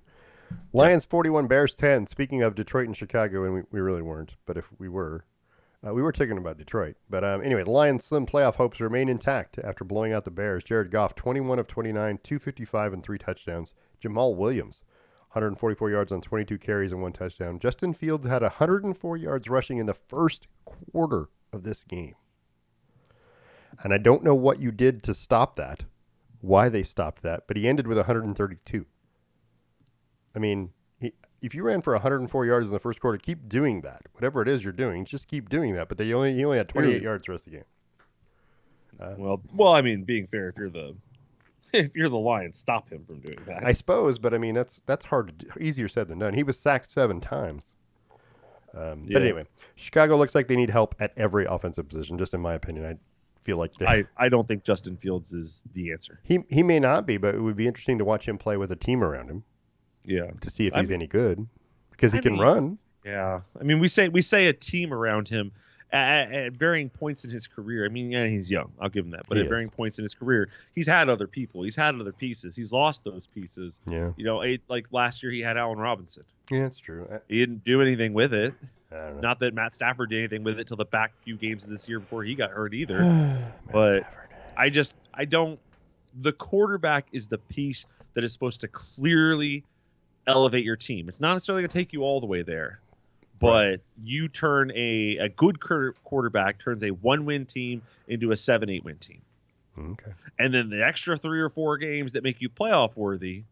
Lions 41, Bears 10. Speaking of Detroit and Chicago, and we really weren't, but if we were talking about Detroit. But anyway, the Lions' slim playoff hopes remain intact after blowing out the Bears. Jared Goff, 21 of 29, 255 and 3 touchdowns. Jamal Williams, 144 yards on 22 carries and 1 touchdown. Justin Fields had 104 yards rushing in the first quarter of this game. And I don't know what you did to stop that, why they stopped that, but he ended with 132. If you ran for 104 yards in the first quarter, keep doing that. Whatever it is you're doing, just keep doing that. But he only had 28 yards the rest of the game. Being fair, if you're the Lions, stop him from doing that. I suppose, but that's hard to do. Easier said than done. He was sacked 7 times. But anyway, Chicago looks like they need help at every offensive position. Just in my opinion, I feel like I don't think Justin Fields is the answer. He may not be, but it would be interesting to watch him play with a team around him. Yeah, to see if he's any good, because he can run. Yeah, we say a team around him at varying points in his career. He's young. I'll give him that. But at varying points in his career, he's had other people. He's had other pieces. He's lost those pieces. Yeah. Like last year he had Allen Robinson. Yeah, that's true. He didn't do anything with it. Not that Matt Stafford did anything with it till the back few games of this year before he got hurt either. But Stafford. I don't. The quarterback is the piece that is supposed to clearly elevate your team. It's not necessarily going to take you all the way there, but you turn a good quarterback turns a 1-win team into a 7-8 win team. Okay. And then the extra 3 or 4 games that make you playoff worthy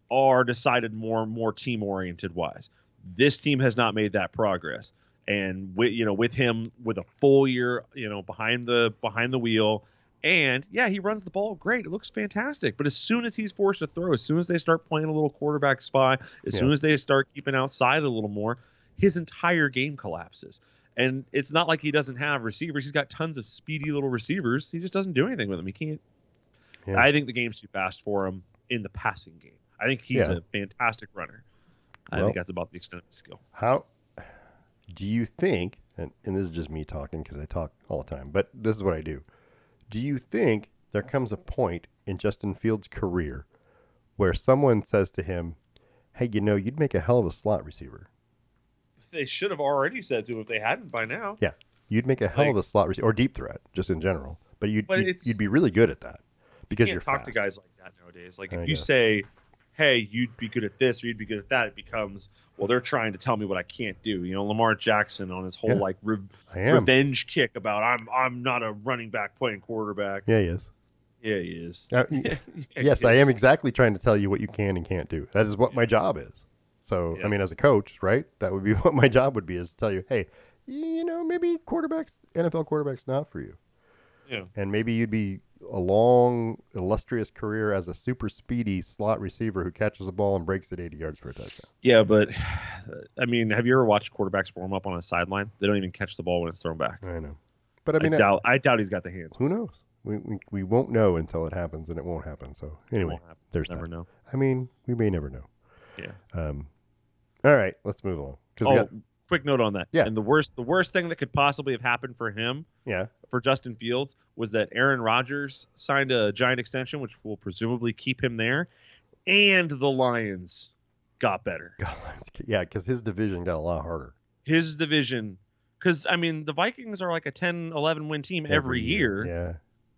are decided more team oriented wise. This team has not made that progress. And with him with a full year, behind the wheel, and yeah, he runs the ball great. It looks fantastic. But as soon as he's forced to throw, as soon as they start playing a little quarterback spy, as soon as they start keeping outside a little more, his entire game collapses. And it's not like he doesn't have receivers. He's got tons of speedy little receivers. He just doesn't do anything with them. He can't. Yeah. I think the game's too fast for him in the passing game. I think he's a fantastic runner. I think that's about the extent of his skill. How do you think, and this is just me talking because I talk all the time, but this is what I do. Do you think there comes a point in Justin Fields' career where someone says to him, hey, you'd make a hell of a slot receiver? They should have already said to him if they hadn't by now. Yeah. You'd make a hell of a slot receiver, or deep threat, just in general. But you'd be really good at that because you you're talk fast. To guys like that nowadays. Like if you say, hey, you'd be good at this or you'd be good at that, it becomes, well, they're trying to tell me what I can't do. Lamar Jackson on his whole revenge kick about I'm not a running back playing quarterback. Yeah, he is. Yeah, he is. Yes, I am exactly trying to tell you what you can and can't do. That is what my job is. So, I mean, as a coach, right, that would be what my job would be, is to tell you, hey, maybe NFL quarterback's not for you. Yeah. And maybe you'd be a long, illustrious career as a super speedy slot receiver who catches the ball and breaks it 80 yards for a touchdown. Yeah, but, I mean, have you ever watched quarterbacks warm up on a sideline? They don't even catch the ball when it's thrown back. I know. But, I mean, I doubt he's got the hands. Who knows? We won't know until it happens, and it won't happen. So, anyway, there's never know. I mean, we may never know. Yeah. All right, let's move along. Quick note on that. Yeah. And the worst thing that could possibly have happened for him, for Justin Fields, was that Aaron Rodgers signed a giant extension, which will presumably keep him there, and the Lions got better. Yeah, because his division got a lot harder. His division, because I mean, the Vikings are like a 10-11 win team every year. Yeah.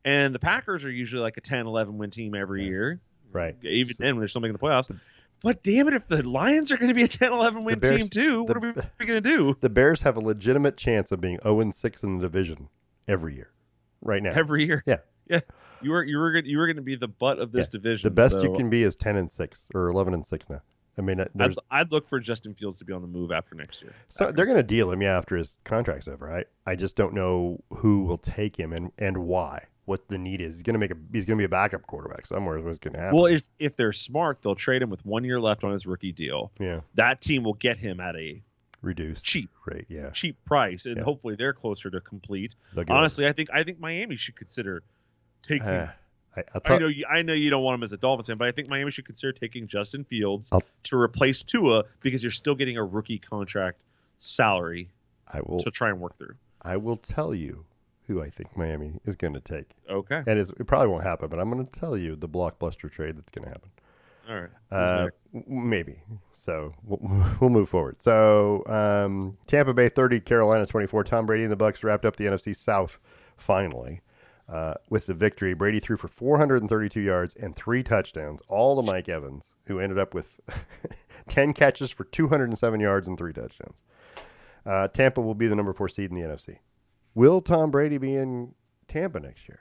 And the Packers are usually like a 10-11 win team every year. Right. Even then, when they're still making the playoffs. But damn it, if the Lions are going to be a 10-11 win team too, what are we going to do? The Bears have a legitimate chance of being 0-6 in the division every year, right now. Every year. Yeah. Yeah. You were going to be the butt of this division. The best you can be is 10-6 or 11-6 now. I mean, I'd look for Justin Fields to be on the move after next year. So they're going to deal him, after his contract's over. I just don't know who will take him and why. What the need is. He's going to be a backup quarterback somewhere is what's going to happen. Well, if they're smart, they'll trade him with 1 year left on his rookie deal. Yeah. That team will get him at a reduced cheap rate, cheap price, and hopefully they're closer to complete. Honestly, I think Miami should consider taking. I know you don't want him as a Dolphins fan, but I think Miami should consider taking Justin Fields to replace Tua, because you're still getting a rookie contract salary to try and work through. I will tell you who I think Miami is going to take. Okay. And it probably won't happen, but I'm going to tell you the blockbuster trade that's going to happen. All right. Maybe. So we'll move forward. So Tampa Bay 30, Carolina 24. Tom Brady and the Bucs wrapped up the NFC South finally with the victory. Brady threw for 432 yards and 3 touchdowns, all to Mike Evans, who ended up with 10 catches for 207 yards and 3 touchdowns. Tampa will be the number 4 seed in the NFC. Will Tom Brady be in Tampa next year?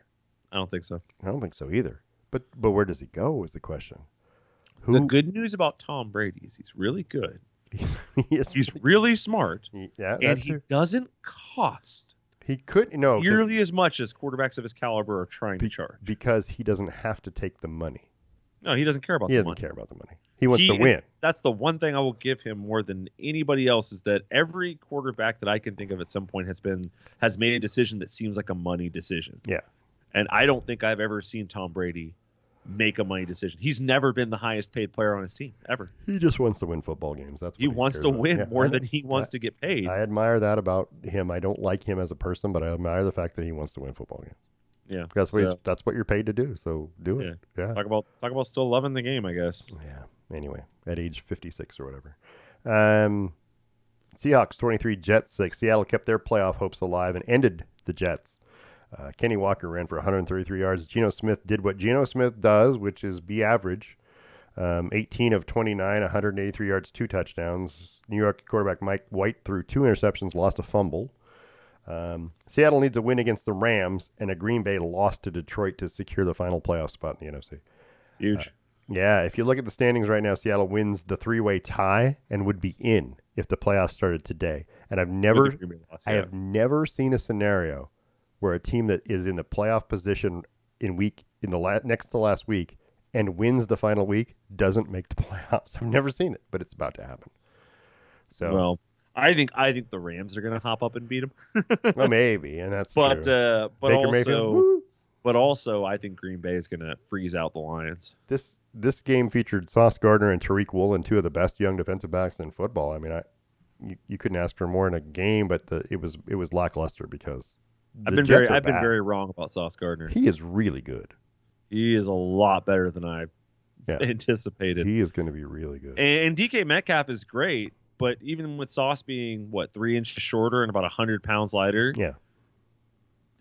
I don't think so. I don't think so either. But where does he go is the question. The good news about Tom Brady is he's really good. He's really smart. And he doesn't cost He could nearly as much as quarterbacks of his caliber are trying to charge. Because he doesn't have to take the money. No, he doesn't care about the money. He doesn't care about the money. He wants to win. That's the one thing I will give him more than anybody else, is that every quarterback that I can think of at some point has made a decision that seems like a money decision. Yeah. And I don't think I've ever seen Tom Brady make a money decision. He's never been the highest paid player on his team, ever. He just wants to win football games. That's what he wants to win more than he wants to get paid. I admire that about him. I don't like him as a person, but I admire the fact that he wants to win football games. Yeah, that's what you're paid to do. So do it. Yeah. Talk about still loving the game, I guess. Yeah. Anyway, at age 56 or whatever. Seahawks 23, Jets 6. Seattle kept their playoff hopes alive and ended the Jets. Kenny Walker ran for 133 yards. Geno Smith did what Geno Smith does, which is be average. 18 of 29, 183 yards, 2 touchdowns. New York quarterback Mike White threw 2 interceptions, lost a fumble. Seattle needs a win against the Rams and a Green Bay loss to Detroit to secure the final playoff spot in the NFC. Huge. Yeah, if you look at the standings right now, Seattle wins the three-way tie and would be in if the playoffs started today. And I have never seen a scenario where a team that is in the playoff position next to last week and wins the final week doesn't make the playoffs. I've never seen it, but it's about to happen. So, well, I think the Rams are going to hop up and beat them. well, maybe, and that's but true. but Baker also Mayfield, woo! but also I think Green Bay is going to freeze out the Lions. This game featured Sauce Gardner and Tariq Woolen, two of the best young defensive backs in football. I mean, you couldn't ask for more in a game, but it was lackluster because I've been very wrong about Sauce Gardner. He is really good. He is a lot better than I anticipated. He is going to be really good. And DK Metcalf is great, but even with Sauce being 3 inches shorter and about 100 pounds lighter,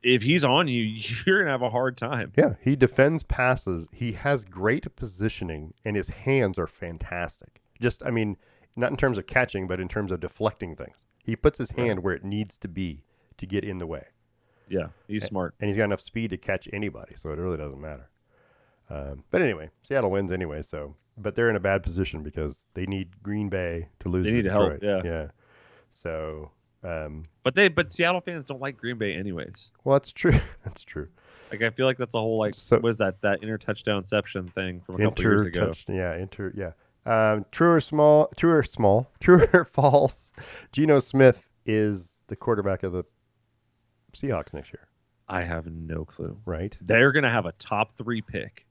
if he's on you, you're going to have a hard time. Yeah, he defends passes. He has great positioning, and his hands are fantastic. Just, I mean, not in terms of catching, but in terms of deflecting things. He puts his hand where it needs to be to get in the way. Yeah, he's smart. And he's got enough speed to catch anybody, so it really doesn't matter. But anyway, Seattle wins anyway, but they're in a bad position because they need Green Bay to lose to Detroit. Help, yeah. So... But Seattle fans don't like Green Bay anyways. Well, that's true. That's true. Like I feel like that's a whole what was that inter touchdownception thing from a couple years ago? True or false? Geno Smith is the quarterback of the Seahawks next year. I have no clue. Right? They're going to have a top 3 pick,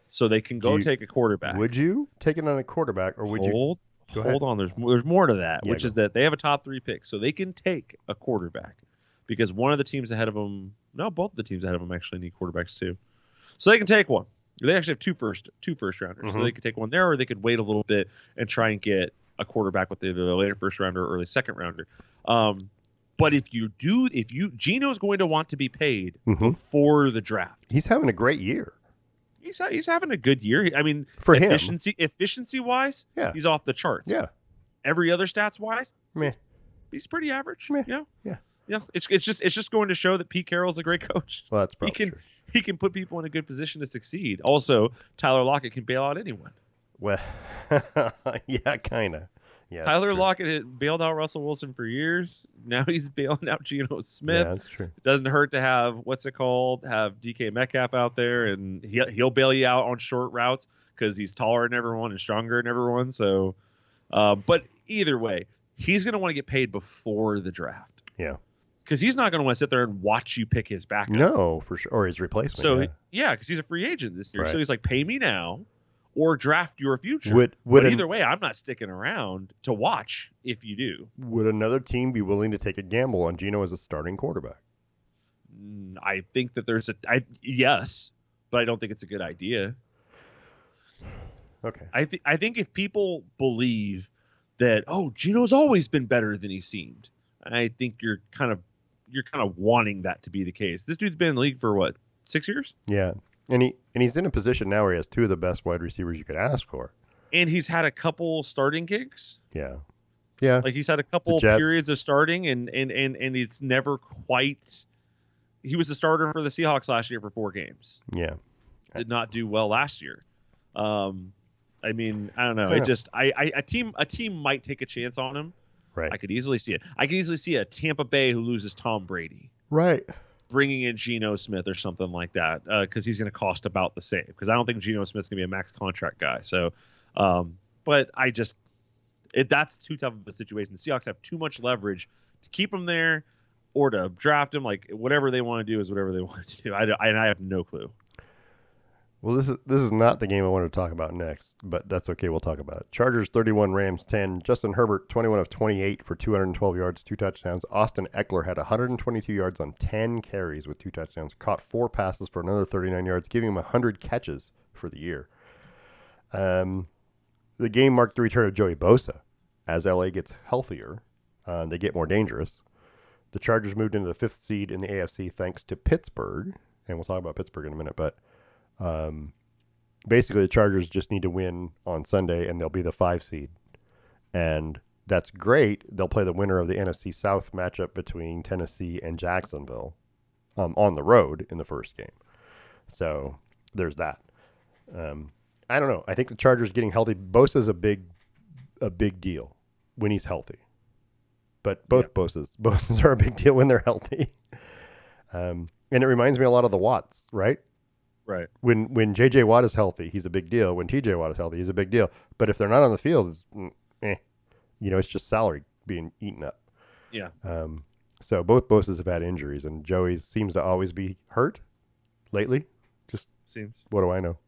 so they can take a quarterback. Would you take it on a quarterback, or would you? Hold on, there's more to that, which is that they have a top 3 pick, so they can take a quarterback because one of the teams ahead of them, both of the teams ahead of them actually need quarterbacks too, so they can take one. They actually have two first rounders, so they could take one there, or they could wait a little bit and try and get a quarterback with either a later first rounder or early second rounder. But if Geno's going to want to be paid before the draft. He's having a great year. He's having a good year. I mean, for efficiency wise, he's off the charts. Yeah. Every other stats wise, he's pretty average. Yeah. It's just going to show that Pete Carroll's a great coach. Well, that's probably true. He can put people in a good position to succeed. Also, Tyler Lockett can bail out anyone. Well, yeah, kind of. Yeah, Tyler Lockett had bailed out Russell Wilson for years. Now he's bailing out Geno Smith. Yeah, that's true. It doesn't hurt to have have DK Metcalf out there, and he'll bail you out on short routes because he's taller than everyone and stronger than everyone. So, but either way, he's going to want to get paid before the draft. Yeah. Because he's not going to want to sit there and watch you pick his backup. No, for sure. Or his replacement. So, because he's a free agent this year. Right. So he's like, pay me now or draft your future. But either way, I'm not sticking around to watch if you do. Would another team be willing to take a gamble on Geno as a starting quarterback? I think that yes, but I don't think it's a good idea. Okay. I think if people believe that, Geno's always been better than he seemed, I think you're kind of wanting that to be the case. This dude's been in the league for what, 6 years? Yeah. And he's in a position now where he has two of the best wide receivers you could ask for. And he's had a couple starting gigs. Yeah. Yeah. Like he's had a couple periods of starting and it's never quite. He was the starter for the Seahawks last year for 4 games. Yeah. Did not do well last year. I mean, I don't know. A team might take a chance on him. Right. I could easily see it. I could easily see a Tampa Bay who loses Tom Brady. Right. Bringing in Geno Smith or something like that because he's going to cost about the same. Because I don't think Geno Smith's going to be a max contract guy. So, but that's too tough of a situation. The Seahawks have too much leverage to keep him there or to draft him. Like whatever they want to do is whatever they want to do. I have no clue. Well, this is not the game I wanted to talk about next, but that's okay. We'll talk about it. Chargers 31, Rams 10. Justin Herbert 21 of 28 for 212 yards, 2 touchdowns. Austin Eckler had 122 yards on 10 carries with 2 touchdowns. Caught 4 passes for another 39 yards, giving him 100 catches for the year. The game marked the return of Joey Bosa. As LA gets healthier, they get more dangerous. The Chargers moved into the 5th seed in the AFC thanks to Pittsburgh, and we'll talk about Pittsburgh in a minute, but basically the Chargers just need to win on Sunday and they'll be the 5 seed. And that's great. They'll play the winner of the NFC South matchup between Tennessee and Jacksonville on the road in the first game. So there's that. I don't know. I think the Chargers getting healthy. Bosa's a big deal when he's healthy. But both Bosas are a big deal when they're healthy. And it reminds me a lot of the Watts, right? Right. When J.J. Watt is healthy, he's a big deal. When T.J. Watt is healthy, he's a big deal. But if they're not on the field, it's it's just salary being eaten up. Yeah. So both Bosas have had injuries, and Joey seems to always be hurt lately. Just seems. What do I know?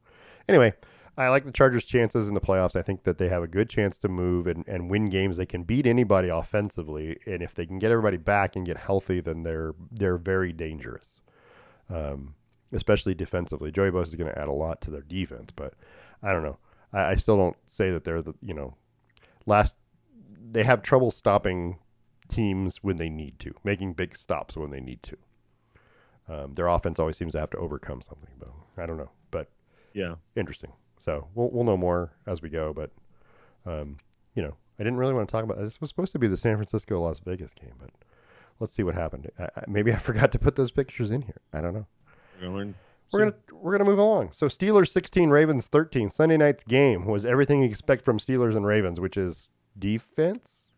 Anyway, I like the Chargers' chances in the playoffs. I think that they have a good chance to move and win games. They can beat anybody offensively, and if they can get everybody back and get healthy, then they're very dangerous, especially defensively. Joey Bosa is going to add a lot to their defense, but I don't know. I still don't say that they're they have trouble stopping teams when they need to, making big stops when they need to. Their offense always seems to have to overcome something, but I don't know. But yeah, interesting. So we'll know more as we go. But I didn't really want to talk about this. Was supposed to be the San Francisco Las Vegas game, but let's see what happened. Maybe I forgot to put those pictures in here. I don't know. We're gonna move along. So Steelers 16, Ravens 13. Sunday night's game was everything you expect from Steelers and Ravens, which is defense.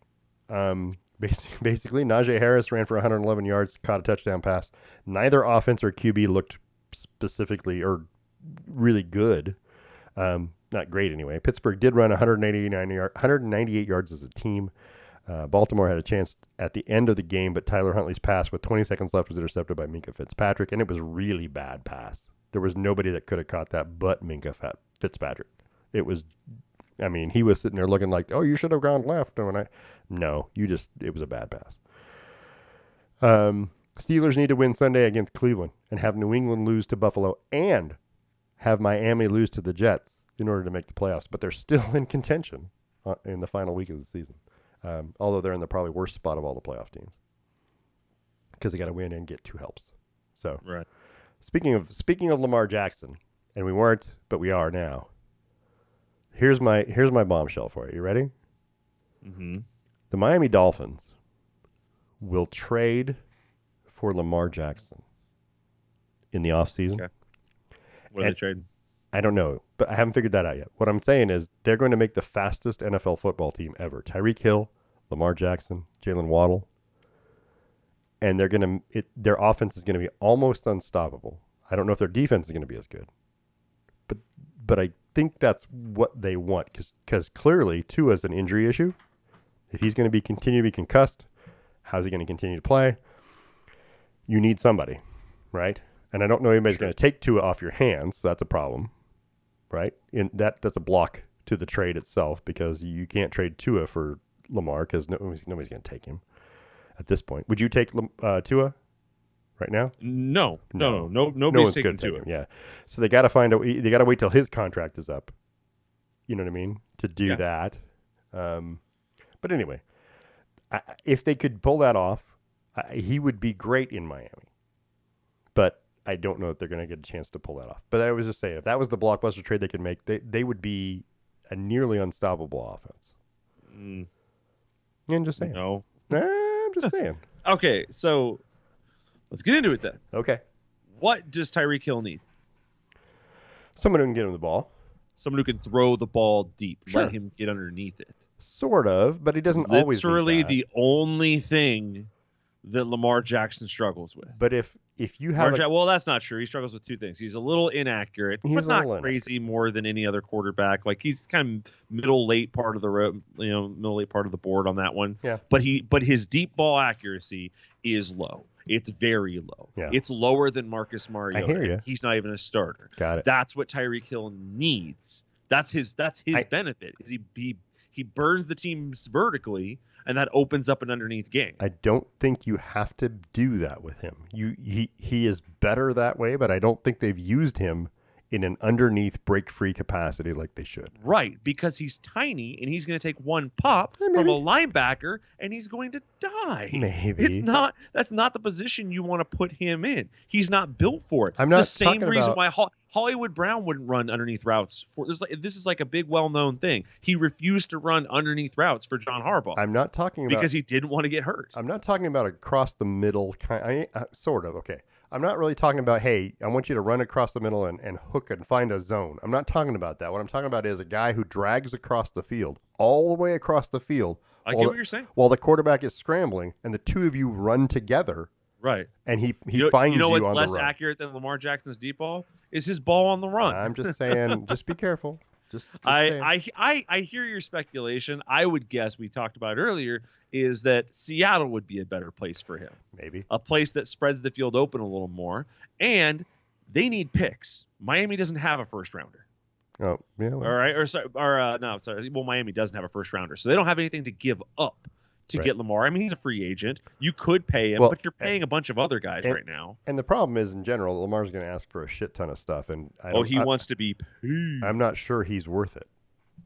Basically, Najee Harris ran for 111 yards, caught a touchdown pass. Neither offense or QB looked specifically or really good. Not great anyway. Pittsburgh did run 198 yards as a team. Baltimore had a chance at the end of the game, but Tyler Huntley's pass with 20 seconds left was intercepted by Minkah Fitzpatrick, and it was a really bad pass. There was nobody that could have caught that but Minkah Fitzpatrick. It was, he was sitting there looking like, oh, you should have gone left. It was a bad pass. Steelers need to win Sunday against Cleveland and have New England lose to Buffalo and have Miami lose to the Jets in order to make the playoffs, but they're still in contention in the final week of the season. Although they're in the probably worst spot of all the playoff teams because they got to win and get 2 helps. So, right. Speaking of Lamar Jackson, and we weren't, but we are now. Here's my bombshell for you. You ready? Mm-hmm. The Miami Dolphins will trade for Lamar Jackson in the offseason. Okay. What are they trading? I don't know, but I haven't figured that out yet. What I'm saying is they're going to make the fastest NFL football team ever. Tyreek Hill, Lamar Jackson, Jalen Waddle, and their offense is going to be almost unstoppable. I don't know if their defense is going to be as good, but I think that's what they want because clearly Tua's an injury issue. If he's going to continue to be concussed, how's he going to continue to play? You need somebody, right? And I don't know anybody's going to take Tua off your hands, so that's a problem, right? And that's a block to the trade itself because you can't trade Tua for Lamar because nobody's going to take him at this point. Would you take Tua right now? No. Nobody's taking Tua. Yeah, so they got to they got to wait till his contract is up. You know what I mean? To do that. But anyway, if they could pull that off, he would be great in Miami. But I don't know if they're going to get a chance to pull that off. But I was just saying, if that was the blockbuster trade they could make, they would be a nearly unstoppable offense. I'm just saying. No. I'm just saying. Okay, so let's get into it then. Okay. What does Tyreek Hill need? Someone who can get him the ball. Someone who can throw the ball deep. Sure. Let him get underneath it. Sort of, but he doesn't always need Literally that. the only thing that Lamar Jackson struggles with. But if you have well, that's not true. He struggles with 2 things. He's a little inaccurate, but not crazy more than any other quarterback. Like he's kind of middle late part of the road, middle late part of the board on that one. Yeah. But his deep ball accuracy is low. It's very low. Yeah. It's lower than Marcus Mariota. I hear you. He's not even a starter. Got it. That's what Tyreek Hill needs. That's his benefit. Is he burns the teams vertically, and that opens up an underneath game. I don't think you have to do that with him. He is better that way, but I don't think they've used him in an underneath break-free capacity like they should. Right, because he's tiny, and he's going to take one pop from a linebacker, and he's going to die. Maybe. That's not the position you want to put him in. He's not built for it. I'm it's not the same talking reason about... why Hollywood Brown wouldn't run underneath routes for this is like a big well-known thing. He refused to run underneath routes for John Harbaugh. I'm not talking about because he didn't want to get hurt. I'm not talking about across the middle kind. Sort of okay. I'm not really talking about, hey, I want you to run across the middle and hook and find a zone. I'm not talking about that. What I'm talking about is a guy who drags across the field, all the way across the field. I get what you're saying. While the quarterback is scrambling, and the two of you run together. Right. And he finds you on the run. What's less accurate than Lamar Jackson's deep ball is his ball on the run. I'm just saying, just be careful. I hear your speculation. I would guess, we talked about earlier, is that Seattle would be a better place for him. Maybe. A place that spreads the field open a little more. And they need picks. Miami doesn't have a first rounder. Oh, yeah. Well. All right. Sorry. Well, Miami doesn't have a first rounder. So they don't have anything to give up to get Lamar. I mean, he's a free agent. You could pay him, but you're paying a bunch of other guys right now. And the problem is, in general, Lamar's going to ask for a shit ton of stuff. And he wants to be paid. I'm not sure he's worth it.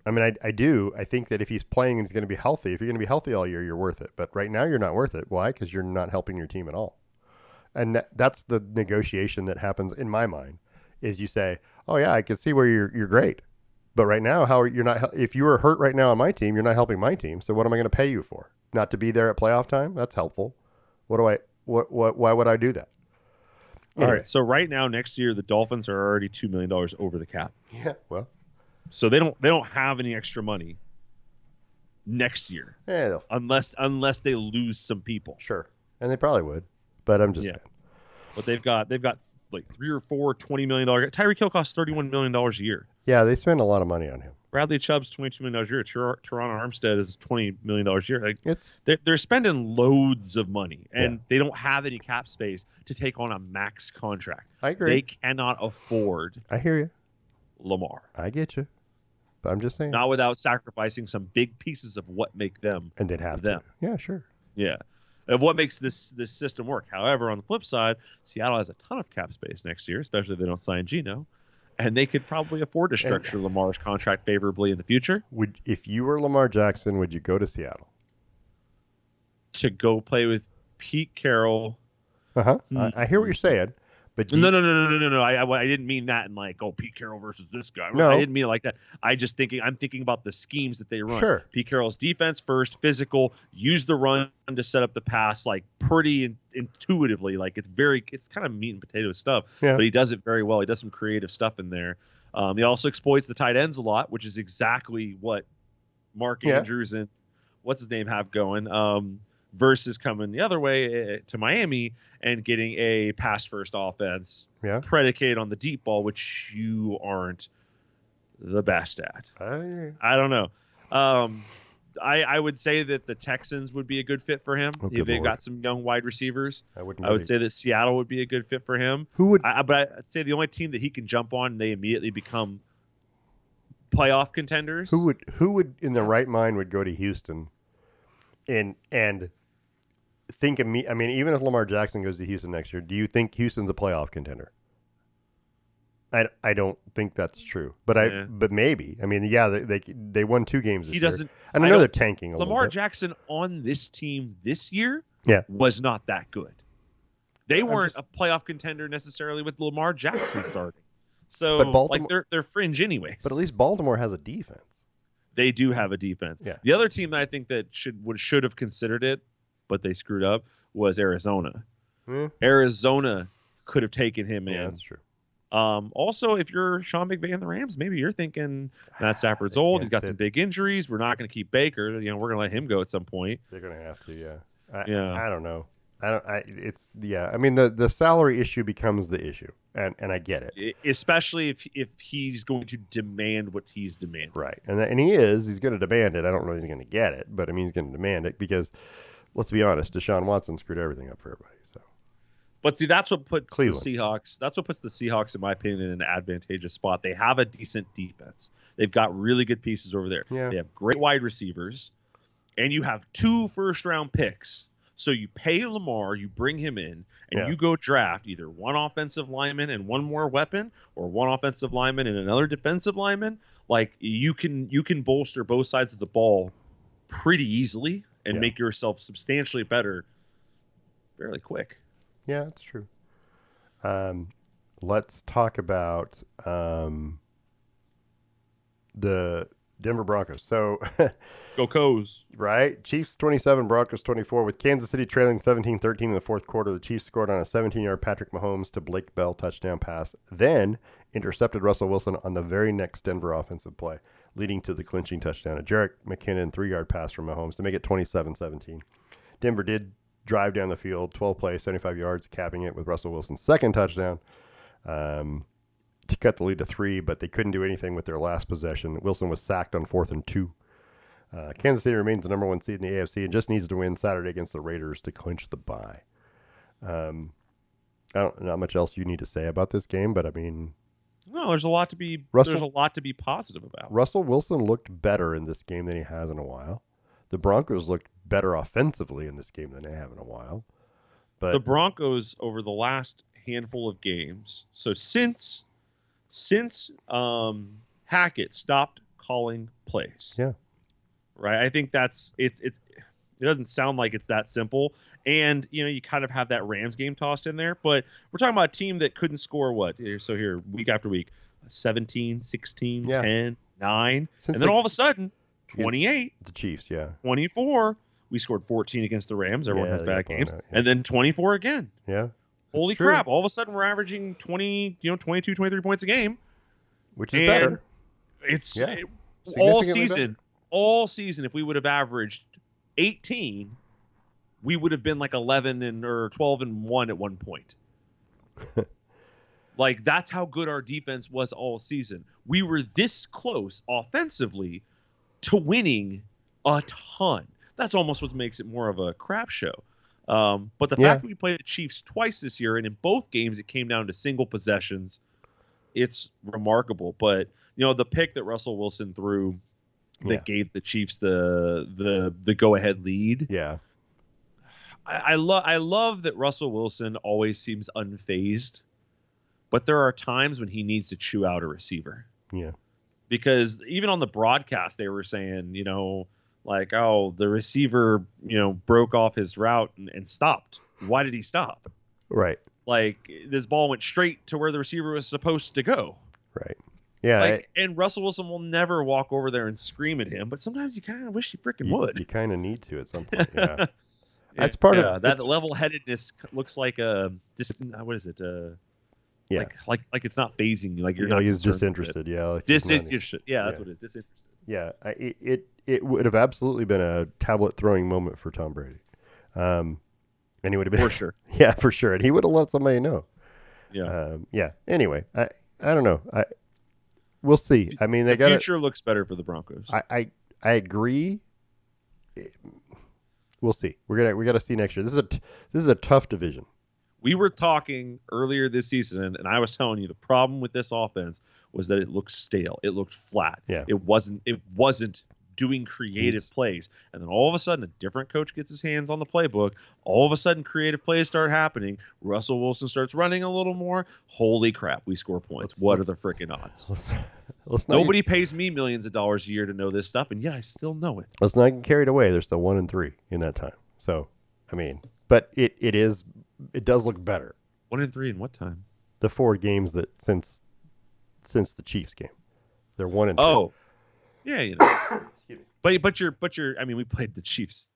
I mean, I do. I think that if he's playing and he's going to be healthy, if you're going to be healthy all year, you're worth it. But right now, you're not worth it. Why? Because you're not helping your team at all. And that's the negotiation that happens in my mind. Is you say, oh yeah, I can see where you're great, but right now, you're not? If you were hurt right now on my team, you're not helping my team. So what am I going to pay you for? Not to be there at playoff time? That's helpful. Why would I do that? Anyway. All right. So right now, next year, the Dolphins are already $2 million over the cap. Yeah. Well. So they don't have any extra money next year. Yeah. Unless they lose some people. Sure. And they probably would. But I'm just saying. But they've got like 3 or 4 $20 million. Tyreek Hill costs $31 million a year. Yeah, they spend a lot of money on him. Bradley Chubb's $22 million a year. Teron Armstead is $20 million a year. Like, they're spending loads of money, and they don't have any cap space to take on a max contract. I agree. They cannot afford. I hear you, Lamar. I get you, but I'm just saying. Not without sacrificing some big pieces of what make them. And they'd have them. Yeah, sure. Yeah. Of what makes this system work. However, on the flip side, Seattle has a ton of cap space next year, especially if they don't sign Geno. And they could probably afford to structure Lamar's contract favorably in the future. If you were Lamar Jackson, would you go to Seattle? To go play with Pete Carroll. I hear what you're saying. But no. I didn't mean that in like, Pete Carroll versus this guy. No. I didn't mean it like that. I'm thinking about the schemes that they run. Sure. Pete Carroll's defense first, physical, use the run to set up the pass, like pretty intuitively. Like it's kind of meat and potato stuff, but he does it very well. He does some creative stuff in there. He also exploits the tight ends a lot, which is exactly what Mark Andrews and what's his name have going. Versus coming the other way to Miami and getting a pass-first offense predicated on the deep ball, which you aren't the best at. I don't know. I would say that the Texans would be a good fit for him. They've got some young wide receivers. I would say that Seattle would be a good fit for him. But I'd say the only team that he can jump on, they immediately become playoff contenders. Who would in their right mind would go to Houston and think of me? I mean, even if Lamar Jackson goes to Houston next year, do you think Houston's a playoff contender? I don't think that's true, but maybe. I mean, they won 2 games this year. And I know they're tanking a little bit. Lamar Jackson on this team this year was not that good. They weren't a playoff contender necessarily with Lamar Jackson starting. So but Baltimore, they're fringe anyways. But at least Baltimore has a defense. They do have a defense. Yeah. The other team that I think that should have considered it, but they screwed up, was Arizona. Arizona could have taken him in. Yeah, that's true. Also, if you're Sean McVay and the Rams, maybe you're thinking Matt Stafford's old. He's got some big injuries. We're not going to keep Baker. We're going to let him go at some point. They're going to have to, I don't know. I mean, the salary issue becomes the issue, and I get it. Especially if he's going to demand what he's demanding. Right, and he's going to demand it. I don't know if he's going to get it, but I mean, he's going to demand it because, let's be honest, Deshaun Watson screwed everything up for everybody. So, but see, that's what puts Cleveland. The Seahawks. That's what puts the Seahawks, in my opinion, in an advantageous spot. They have a decent defense. They've got really good pieces over there. Yeah. They have great wide receivers, and you have 2 first-round picks. So you pay Lamar, you bring him in, and you go draft either one offensive lineman and one more weapon, or one offensive lineman and another defensive lineman. Like you can bolster both sides of the ball pretty easily and make yourself substantially better fairly quick. Yeah, that's true. let's talk about the Denver Broncos. So, Go Coes. right, Chiefs 27, Broncos 24, with Kansas City trailing 17-13 in the fourth quarter. The Chiefs scored on a 17-yard Patrick Mahomes to Blake Bell touchdown pass, then intercepted Russell Wilson on the very next Denver offensive play, leading to the clinching touchdown. A Jerick McKinnon 3-yard pass from Mahomes to make it 27-17. Denver did drive down the field, 12 plays, 75 yards, capping it with Russell Wilson's second touchdown to cut the lead to 3, but they couldn't do anything with their last possession. Wilson was sacked on 4th and 2. Kansas City remains the number 1 seed in the AFC and just needs to win Saturday against the Raiders to clinch the bye. Not much else you need to say about this game, but I mean, no, there's a lot to be positive about. Russell Wilson looked better in this game than he has in a while. The Broncos looked better offensively in this game than they have in a while. But the Broncos over the last handful of games, so since Hackett stopped calling plays. Yeah. Right. I think it doesn't sound like it's that simple. And, you kind of have that Rams game tossed in there, but we're talking about a team that couldn't score here week after week, 17, 16, 10, 9. And then all of a sudden, 28. The Chiefs, 24. We scored 14 against the Rams. Everyone has bad games. And then 24 again. Yeah. Holy crap. All of a sudden we're averaging 22, 23 points a game. Which is better. It's all season, if we would have averaged 18, we would have been like 11 or 12-1 at one point. Like, that's how good our defense was all season. We were this close offensively to winning a ton. That's almost what makes it more of a crap show. But the fact that we played the Chiefs twice this year, and in both games it came down to single possessions, it's remarkable. But the pick that Russell Wilson threw that gave the Chiefs the go-ahead lead. Yeah. I love that Russell Wilson always seems unfazed, but there are times when he needs to chew out a receiver. Yeah. Because even on the broadcast, they were saying, like, oh, the receiver, broke off his route and stopped. Why did he stop? Right. Like, this ball went straight to where the receiver was supposed to go. Right. Yeah. And Russell Wilson will never walk over there and scream at him, but sometimes you kind of wish he freaking would. You kind of need to at some point. Yeah. That's part of that level-headedness looks like what is it? Like it's not phasing you. Like you're not. He's disinterested. Like disinterested. That's what it is. Disinterested. Yeah. It would have absolutely been a tablet throwing moment for Tom Brady. And he would have been for sure. Yeah, for sure. And he would have let somebody know. Yeah. Anyway, I don't know. We'll see. I mean, the future looks better for the Broncos. I agree. We'll see. We got to see next year. This is a tough division. We were talking earlier this season, and I was telling you the problem with this offense was that it looked stale. It looked flat. Yeah. It wasn't doing creative plays. And then all of a sudden, a different coach gets his hands on the playbook. All of a sudden, creative plays start happening. Russell Wilson starts running a little more. Holy crap, we score points. What are the freaking odds? Nobody pays me millions of dollars a year to know this stuff, and yet I still know it. Let's not get carried away. They're still 1-3 in that time. So, I mean, but it does look better. 1-3 in what time? The 4 games that since the Chiefs game, they're 1-3. Oh, yeah, But you're. I mean, we played the Chiefs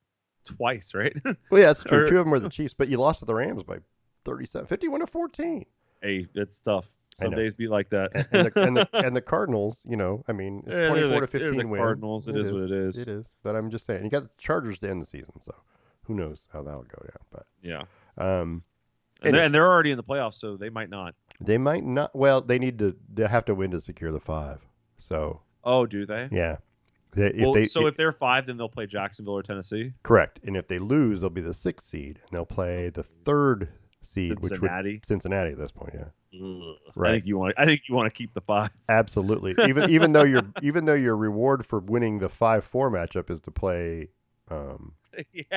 twice, right? Well, yeah, that's true. 2 of them were the Chiefs, but you lost to the Rams by 51-14. Hey, it's tough. Some days be like that. and the Cardinals, I mean, it's 24-15 win. Cardinals, it is what it is. It is, but I'm just saying, you got the Chargers to end the season, so who knows how that'll go down. But yeah, anyway. and they're already in the playoffs, so they might not. They might not. Well, they have to win to secure the 5. So. Oh, do they? Yeah. If they're 5, then they'll play Jacksonville or Tennessee. Correct. And if they lose, they'll be the 6th seed, and they'll play the 3rd seed, Cincinnati. Which would Cincinnati at this point. Yeah. Ugh. Right. I think you want to keep the 5. Absolutely. even though your reward for winning the 5-4 matchup is to play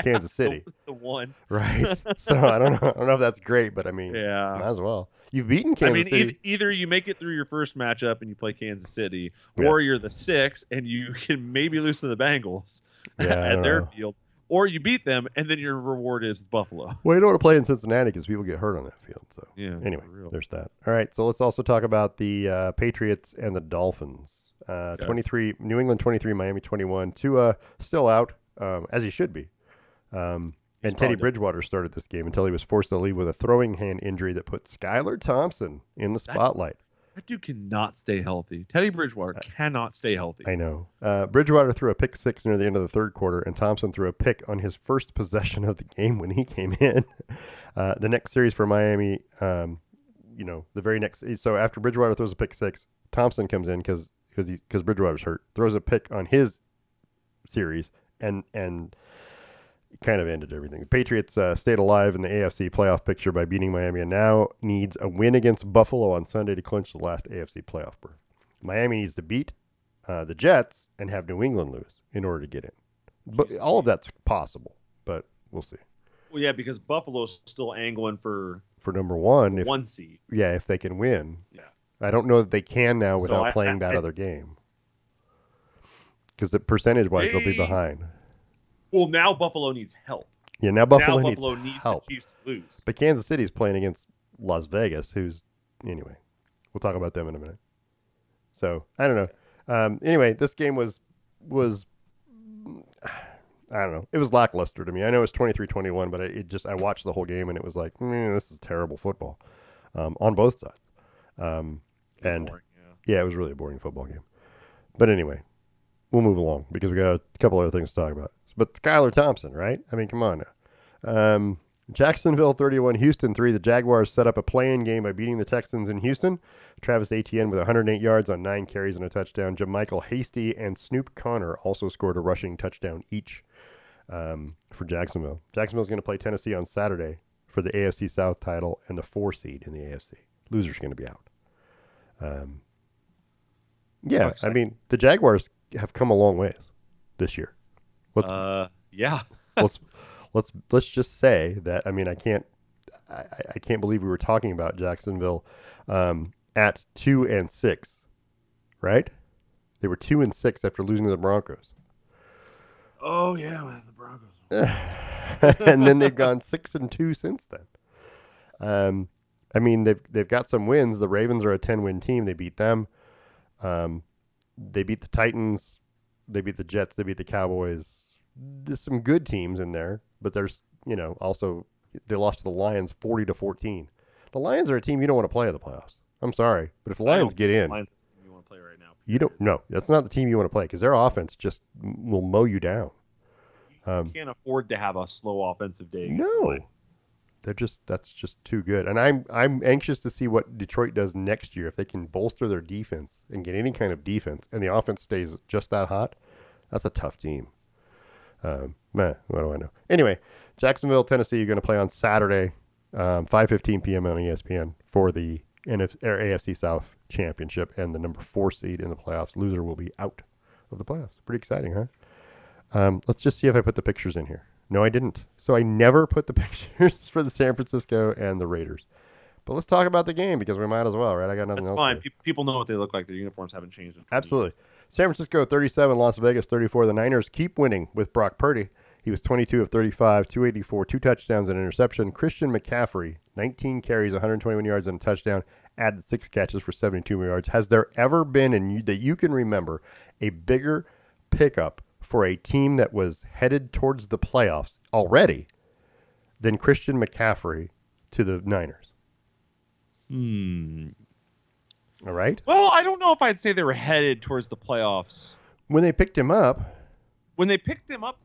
Kansas City. The 1. Right. So I don't know if that's great, but I mean, might as well. You've beaten Kansas City. Either you make it through your first matchup and you play Kansas City, or you're the 6 and you can maybe lose to the Bengals at their field. or you beat them, and then your reward is Buffalo. Well, you don't want to play in Cincinnati because people get hurt on that field. So Yeah. anyway, there's that. All right, so let's also talk about the Patriots and the Dolphins. 23, New England 23, Miami 21. Tua still out, as he should be. And Teddy Bridgewater started this game until he was forced to leave with a throwing hand injury that put Skylar Thompson in the spotlight. That dude cannot stay healthy. Teddy Bridgewater cannot stay healthy. I know. Bridgewater threw a pick six near the end of the third quarter, and Thompson threw a pick on his first possession of the game when he came in. The next series for Miami, the very next. So after Bridgewater throws a pick six, Thompson comes in because Bridgewater's hurt, throws a pick on his series, and kind of ended everything. The Patriots stayed alive in the AFC playoff picture by beating Miami and now needs a win against Buffalo on Sunday to clinch the last AFC playoff berth. Miami needs to beat the Jets and have New England lose in order to get in. But all of that's possible, but we'll see. Well, yeah, because Buffalo's still angling for number one. One seed. Yeah, if they can win. Yeah. I don't know that they can now without playing that other game. Because percentage-wise, they'll be behind. Well, now Buffalo needs help. Yeah, now Buffalo needs help. The Chiefs to lose. But Kansas City's playing against Las Vegas, anyway, we'll talk about them in a minute. So, I don't know. Anyway, this game was, I don't know. It was lackluster to me. I know it's 23-21, but I watched the whole game and it was like, this is terrible football on both sides. Boring, yeah, it was really a boring football game. But anyway, we'll move along because we got a couple other things to talk about. But Skylar Thompson, right? I mean, come on now. Jacksonville 31, Houston 3. The Jaguars set up a play-in game by beating the Texans in Houston. Travis Etienne with 108 yards on 9 carries and a touchdown. JaMychal Hasty and Snoop Connor also scored a rushing touchdown each for Jacksonville. Jacksonville's going to play Tennessee on Saturday for the AFC South title and the 4 seed in the AFC. Loser's going to be out. Yeah, I mean, the Jaguars have come a long ways this year. Yeah. let's just say that. I mean, I can't believe we were talking about Jacksonville at 2-6, right? They were 2-6 after losing to the Broncos. Oh yeah, man, the Broncos. And then they've gone 6-2 since then. I mean, they've got some wins. The Ravens are a 10-win team. They beat them. They beat the Titans. They beat the Jets. They beat the Cowboys. There's some good teams in there, but there's, also they lost to the Lions 40-14. The Lions are a team you don't want to play in the playoffs. I'm sorry, but if the Lions get in, Lions you want to play right now. You don't. No, that's not the team you want to play because their offense just will mow you down. You can't afford to have a slow offensive day. No, that's just too good. And I'm anxious to see what Detroit does next year if they can bolster their defense and get any kind of defense, and the offense stays just that hot. That's a tough team. What do I know? Anyway, Jacksonville, Tennessee, you're going to play on Saturday, 5:15 p.m. on ESPN for the AFC South Championship and the number 4 seed in the playoffs. Loser will be out of the playoffs. Pretty exciting, huh? Let's just see if I put the pictures in here. No, I didn't. So I never put the pictures for the San Francisco and the Raiders. But let's talk about the game because we might as well, right? I got nothing else. That's fine. People know what they look like. Their uniforms haven't changed. Absolutely. San Francisco 37, Las Vegas 34. The Niners keep winning with Brock Purdy. He was 22 of 35, 284, 2 touchdowns and an interception. Christian McCaffrey, 19 carries, 121 yards and a touchdown, added 6 catches for 72 yards. Has there ever been, that you can remember, a bigger pickup for a team that was headed towards the playoffs already than Christian McCaffrey to the Niners? All right. Well, I don't know if I'd say they were headed towards the playoffs. When they picked him up,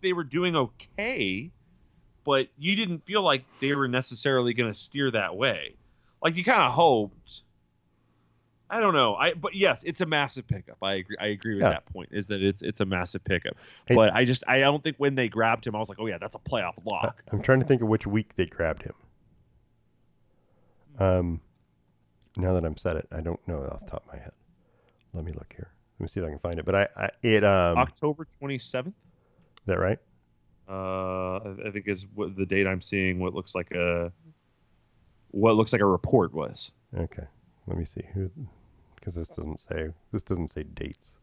they were doing okay, but you didn't feel like they were necessarily going to steer that way. Like you kind of hoped. I don't know. But yes, it's a massive pickup. I agree with that point. Is that it's a massive pickup. Hey, but I don't think when they grabbed him, I was like, oh yeah, that's a playoff lock. I'm trying to think of which week they grabbed him. Now that I'm said it, I don't know off the top of my head. Let me look here. Let me see if I can find it. But October 27th. Is that right? I think is what the date I'm seeing. What looks like a report was. Okay, let me see who, because this doesn't say dates.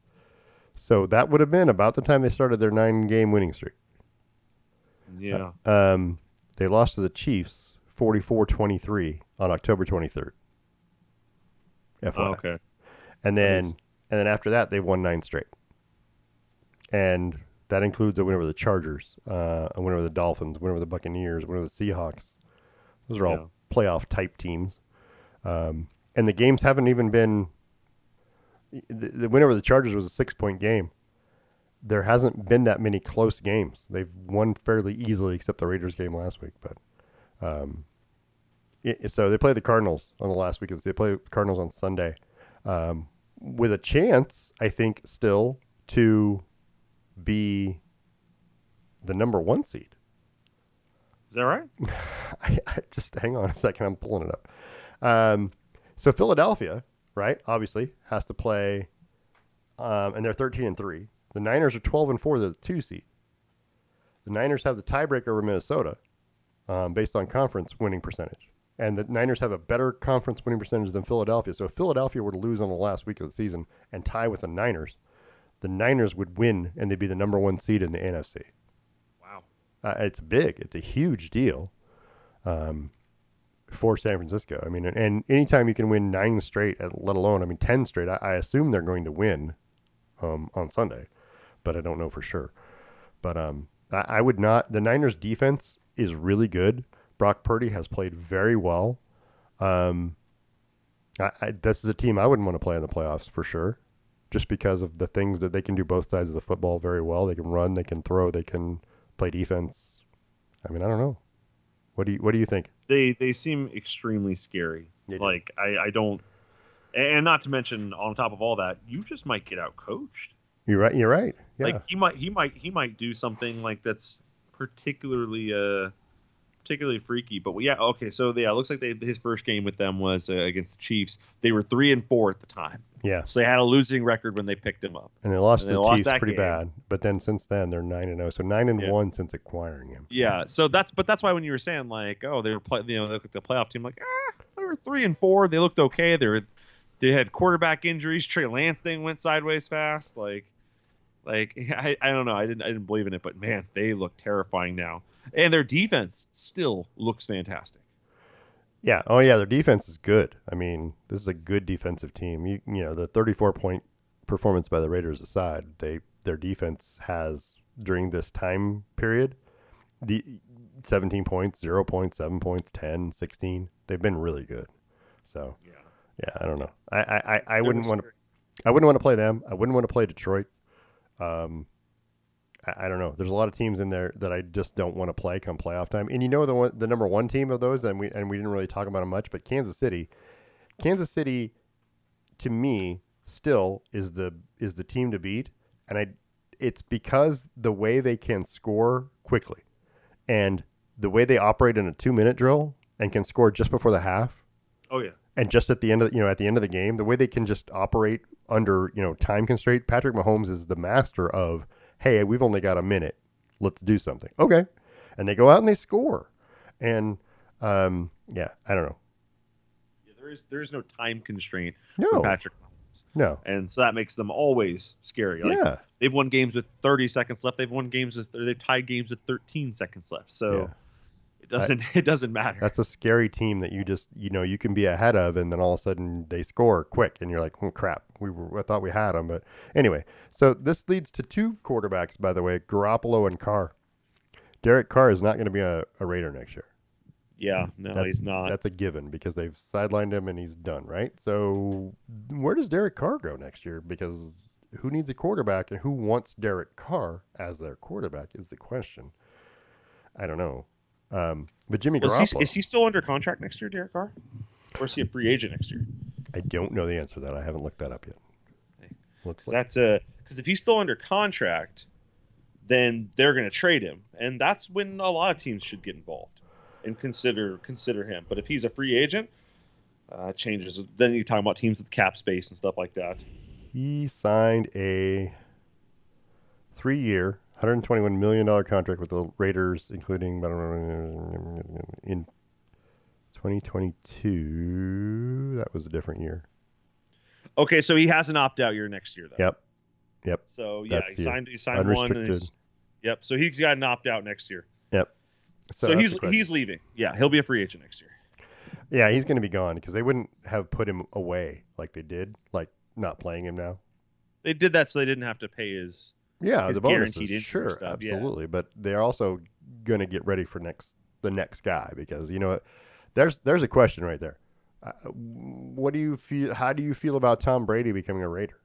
So that would have been about the time they started their 9-game winning streak. Yeah. They lost to the Chiefs 44-23 on October 23rd. FYI. Okay. And then after that, they've won 9 straight. And that includes a win over the Chargers, a win over the Dolphins, a win over the Buccaneers, a win over the Seahawks. Those are all playoff type teams. And the games haven't even been. The win over the Chargers was a 6-point game. There hasn't been that many close games. They've won fairly easily, except the Raiders game last week. But so they play the Cardinals on the last week. They play the Cardinals on Sunday, with a chance, I think, still to be the number 1 seed. Is that right? I just hang on a second. I'm pulling it up. So Philadelphia, right, obviously has to play, and they're 13-3. The Niners are 12-4. They're the 2 seed. The Niners have the tiebreaker over Minnesota, based on conference winning percentage, and the Niners have a better conference winning percentage than Philadelphia. So if Philadelphia were to lose on the last week of the season and tie with the Niners would win, and they'd be the number 1 seed in the NFC. Wow. It's big. It's a huge deal for San Francisco. I mean, and anytime you can win 9 straight, let alone, 10 straight, I assume they're going to win on Sunday, but I don't know for sure. But I would not. The Niners defense is really good. Brock Purdy has played very well. This is a team I wouldn't want to play in the playoffs for sure, just because of the things that they can do both sides of the football very well. They can run, they can throw, they can play defense. I don't know. What do you think? They seem extremely scary. Like I don't, and not to mention on top of all that, you just might get out coached. You're right. Yeah. Like he might do something like that's particularly freaky. But okay. So it looks like his first game with them was against the Chiefs. They were 3-4 at the time. Yeah. So they had a losing record when they picked him up. And they lost to the Chiefs pretty bad. But then since then they're 9-0. So 9-1 since acquiring him. Yeah. So that's why when you were saying like, oh, they were they look at the playoff team, like, they were 3-4. They looked okay. They had quarterback injuries. Trey Lance thing went sideways fast. Like I don't know. I didn't believe in it, but man, they look terrifying now. And their defense still looks fantastic. Yeah. Oh, yeah. Their defense is good. This is a good defensive team. You know, the 34-point performance by the Raiders aside, their defense has, during this time period, the 17 points, 0 points, 7 points, 10, 16. They've been really good. So, yeah, I don't know. I wouldn't want to play them. I wouldn't want to play Detroit. I don't know. There's a lot of teams in there that I just don't want to play come playoff time. And the number 1 team of those, and we didn't really talk about them much, but Kansas City, to me, still is the team to beat, and it's because the way they can score quickly, and the way they operate in a 2-minute drill and can score just before the half. Oh yeah. And just at the end of the game, the way they can just operate under time constraint. Patrick Mahomes is the master of, hey, we've only got a minute. Let's do something. Okay. And they go out and they score. And, I don't know. Yeah, there's no time constraint for Patrick Mahomes. No. And so that makes them always scary. Like, they've won games with 30 seconds left. They've tied games with 13 seconds left. So it doesn't matter. That's a scary team that you just, you can be ahead of, and then all of a sudden they score quick and you're like, oh crap, I thought we had them. But anyway, so this leads to 2 quarterbacks, by the way, Garoppolo and Carr. Derek Carr is not going to be a Raider next year. Yeah, no, he's not. That's a given because they've sidelined him and he's done, right? So where does Derek Carr go next year? Because who needs a quarterback and who wants Derek Carr as their quarterback is the question. I don't know. But Jimmy Garoppolo, is he still under contract next year, Derek Carr? Or is he a free agent next year? I don't know the answer to that. I haven't looked that up yet. Because if he's still under contract, then they're going to trade him, and that's when a lot of teams should get involved and consider him. But if he's a free agent, changes. Then you're talking about teams with cap space and stuff like that. He signed a 3-year, $121 million contract with the Raiders, including in 2022. That was a different year. Okay, so he has an opt-out year next year, though. Yep. So yeah, he signed one. Unrestricted. Yep. So he's got an opt-out next year. Yep. So that's the question. he's leaving. Yeah, he'll be a free agent next year. Yeah, he's going to be gone because they wouldn't have put him away like they did, like not playing him now. They did that so they didn't have to pay his the bonuses, guaranteed sure, stuff. absolutely. Yeah. But they're also going to get ready for the next guy because you know what? There's a question right there. What do you feel? How do you feel about Tom Brady becoming a Raider?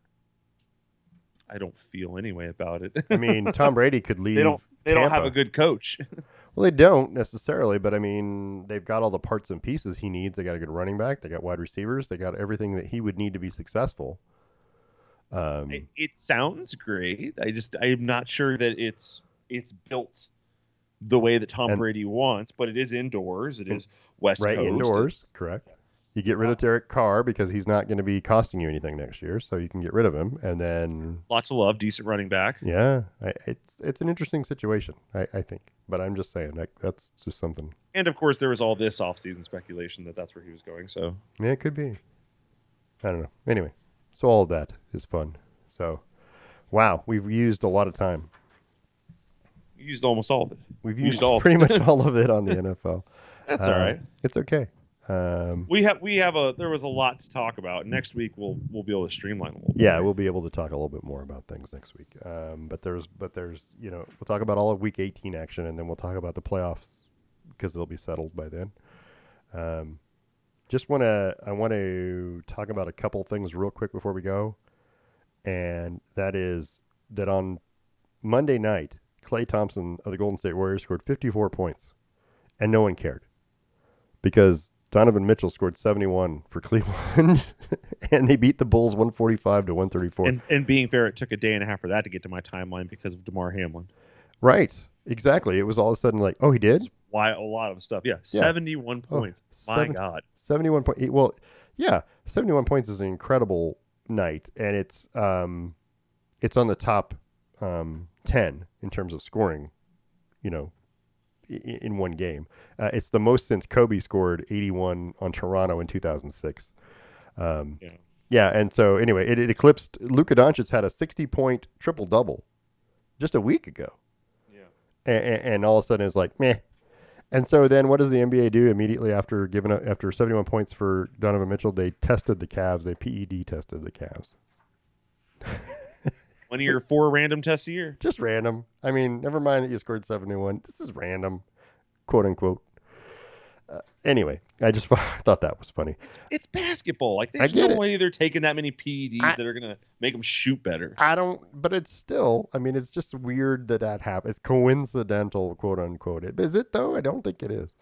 I don't feel any way about it. I mean, Tom Brady could leave. They don't have a good coach. Well, they don't necessarily, but I mean, they've got all the parts and pieces he needs. They got a good running back. They got wide receivers. They got everything that he would need to be successful. It sounds great. I'm not sure that it's built the way that Tom Brady wants, but it is indoors. It is West Coast. Right, indoors, correct. You get rid of Derek Carr because he's not going to be costing you anything next year, so you can get rid of him, and then lots of love, decent running back. Yeah, it's an interesting situation, I think. But I'm just saying that's just something. And of course, there was all this offseason speculation that that's where he was going. So yeah, it could be. I don't know. Anyway, so all of that is fun. So, wow, we've used a lot of time. We used almost all of it. We've used pretty much all of it on the NFL. That's all right. It's okay. There was a lot to talk about. Next week we'll be able to streamline a little bit. Yeah, we'll be able to talk a little bit more about things next week. But there's we'll talk about all of Week 18 action, and then we'll talk about the playoffs because they'll be settled by then. I want to talk about a couple things real quick before we go, and that is that on Monday night, Klay Thompson of the Golden State Warriors scored 54 points, and no one cared because Donovan Mitchell scored 71 for Cleveland, and they beat the Bulls 145 to 134. And being fair, it took a day and a half for that to get to my timeline because of DeMar Hamlin. Right, exactly. It was all of a sudden like, oh, he did? Why a lot of stuff. Yeah, 71 points. My God. 71 points. Well, yeah, 71 points is an incredible night, and it's on the top 10 in terms of scoring, in one game. It's the most since Kobe scored 81 on Toronto in 2006. Yeah, and so anyway, it eclipsed. Luka Doncic had a 60-point triple-double just a week ago. Yeah. And all of a sudden it's like, meh. And so then what does the NBA do immediately after 71 points for Donovan Mitchell? They tested the Cavs. They PED tested the Cavs. One of your 4 random tests a year. Just random. I mean, never mind that you scored 71. This is random, quote unquote. Anyway, I just thought that was funny. It's basketball. Like, there's no way they're taking that many PEDs that are going to make them shoot better. But it's still, I mean, it's just weird that happens. It's coincidental, quote unquote. Is it, though? I don't think it is.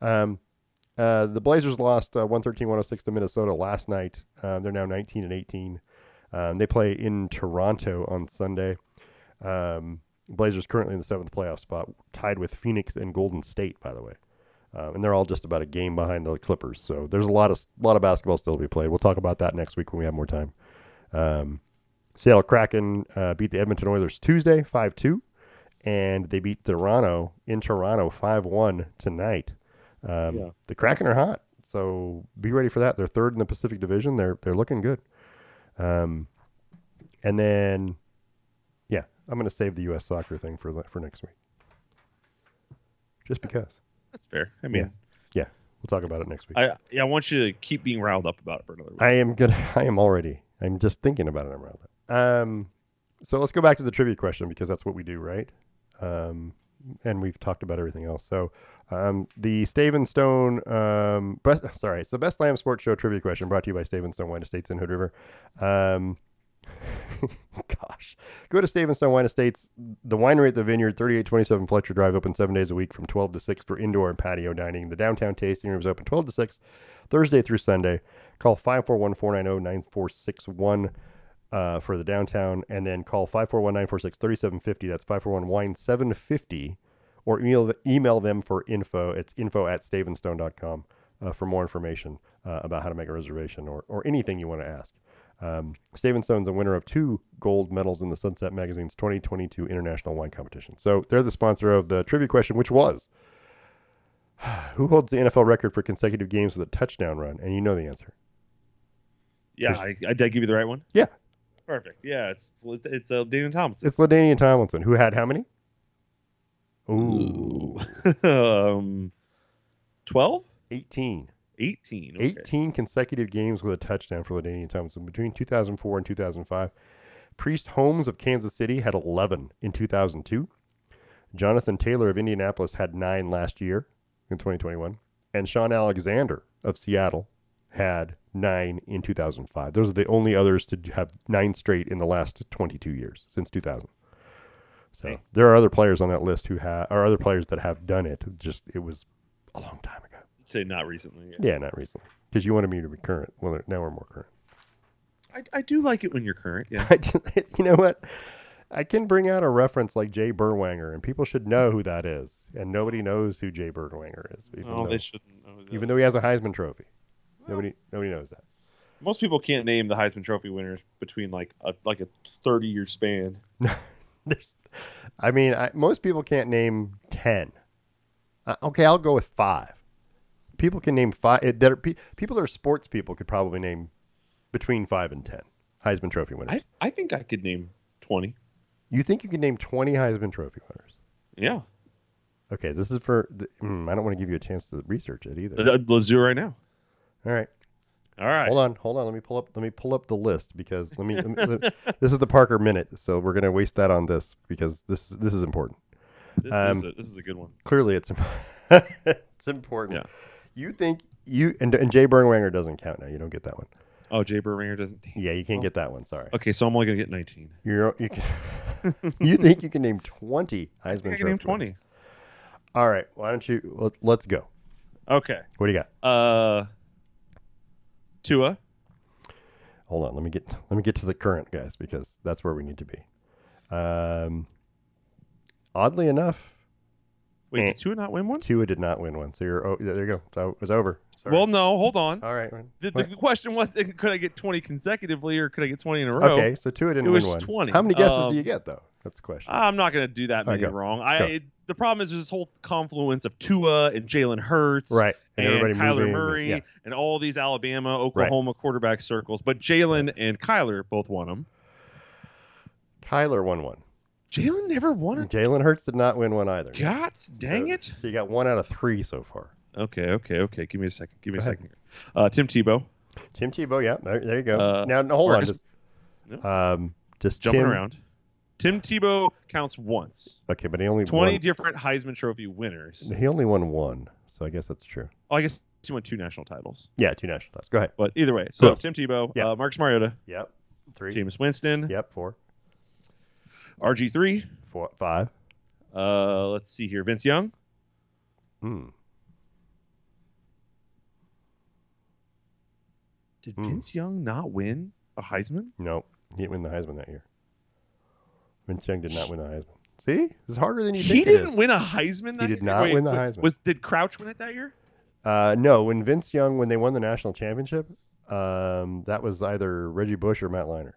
The Blazers lost 113-106 to Minnesota last night. They're now 19-18. They play in Toronto on Sunday. Blazers currently in the 7th playoff spot, tied with Phoenix and Golden State, by the way. And they're all just about a game behind the Clippers. So there's a lot of basketball still to be played. We'll talk about that next week when we have more time. Seattle Kraken beat the Edmonton Oilers Tuesday 5-2, and they beat Toronto 5-1 tonight. The Kraken are hot, so be ready for that. They're 3rd in the Pacific Division. They're looking good. And then, yeah, I'm going to save the U.S. soccer thing for next week, just because. That's fair. I mean, yeah, we'll talk about it next week. I want you to keep being riled up about it for another week. I am already. I'm just thinking about it. I'm riled up. So let's go back to the trivia question because that's what we do, right? And we've talked about everything else. So the Stave and Stone, it's the Best Lamb Sports Show trivia question brought to you by Stave and Stone Wine Estates in Hood River. Gosh, go to Stave and Stone Wine Estates, the winery at the Vineyard, 3827 Fletcher Drive, open 7 days a week from 12 to 6 for indoor and patio dining. The downtown tasting room is open 12 to 6, Thursday through Sunday. Call 541-490-9461 for the downtown, and then call 541-946-3750. That's 541-WINE-750, or email them for info. It's info@stavenstone.com for more information about how to make a reservation or anything you want to ask. Stave & Stone's a winner of 2 gold medals in the Sunset Magazine's 2022 International Wine Competition. So they're the sponsor of the trivia question, which was, who holds the NFL record for consecutive games with a touchdown run? And you know the answer. Yeah, I did I give you the right one? Yeah. Perfect. Yeah, it's LaDainian Tomlinson. It's LaDainian Tomlinson, who had how many? Ooh. 12? 18. 18. Okay. 18 consecutive games with a touchdown for LaDainian Tomlinson between 2004 and 2005. Priest Holmes of Kansas City had 11 in 2002. Jonathan Taylor of Indianapolis had 9 last year in 2021. And Sean Alexander of Seattle had 9 in 2005. Those are the only others to have 9 straight in the last 22 years, since 2000. So there are other players on that list are other players that have done it. Just it was a long time ago. Say not recently. Yeah, not recently. Because you wanted me to be current. Well, now we're more current. I do like it when you're current, yeah. You know what? I can bring out a reference like Jay Berwanger, and people should know who that is. And nobody knows who Jay Berwanger is. They shouldn't know that. Even though he has a Heisman Trophy. Well, nobody knows that. Most people can't name the Heisman Trophy winners between like a 30-year span. Most people can't name 10. Okay, I'll go with 5. People can name 5. People that are sports people could probably name between 5 and 10 Heisman Trophy winners. I think I could name 20. You think you could name 20 Heisman Trophy winners? Yeah. Okay, this is for. I don't want to give you a chance to research it either. Let's do it right now. All right. Hold on. Let me pull up the list because this is the Parker Minute, so we're gonna waste that on this because this is important. This is a good one. Clearly, it's important. Yeah. You think and Jay Berwanger doesn't count now. You don't get that one. Oh, Jay Berwanger doesn't. Yeah, you can't get that one. Sorry. Okay, so I'm only gonna get 19. You think you can name 20 Heisman Trophy? I can name 20. All right. Why don't you? Let's go. Okay. What do you got? Tua. Hold on. Let me get to the current guys because that's where we need to be. Oddly enough. Wait, did Tua not win one? Tua did not win one. So there you go. So it was over. Sorry. Well, no, hold on. All right. The question was, could I get 20 consecutively or could I get 20 in a row? Okay, so Tua didn't win one. 20. How many guesses do you get, though? That's the question. I'm not going to do that many wrong. The problem is there's this whole confluence of Tua and Jalen Hurts, right, and Kyler Murray, and all these Alabama, Oklahoma quarterback circles. But Jalen and Kyler both won them. Kyler won one. Jalen never won it. Jalen Hurts did not win one either. God dang it! So you got 1 out of 3 so far. Okay. Give me a second. Tim Tebow. Tim Tebow. Yeah, there you go. Now hold on. Just jumping around. Tim Tebow counts once. Okay, but he only 20 different Heisman Trophy winners. He only won 1, so I guess that's true. Oh, I guess he won 2 national titles. Yeah, 2 national titles. Go ahead. But either way, so Tim Tebow, Marcus Mariota. Yep. 3. Jameis Winston. Yep. 4. RG3. 4. 5. Let's see here. Vince Young. Did Vince Young not win a Heisman? No, he didn't win the Heisman that year. Vince Young did not win the Heisman. See? It's harder than you think it is. He didn't win a Heisman that year? He did not win the Heisman. Did Crouch win it that year? No, when they won the national championship, that was either Reggie Bush or Matt Leinart.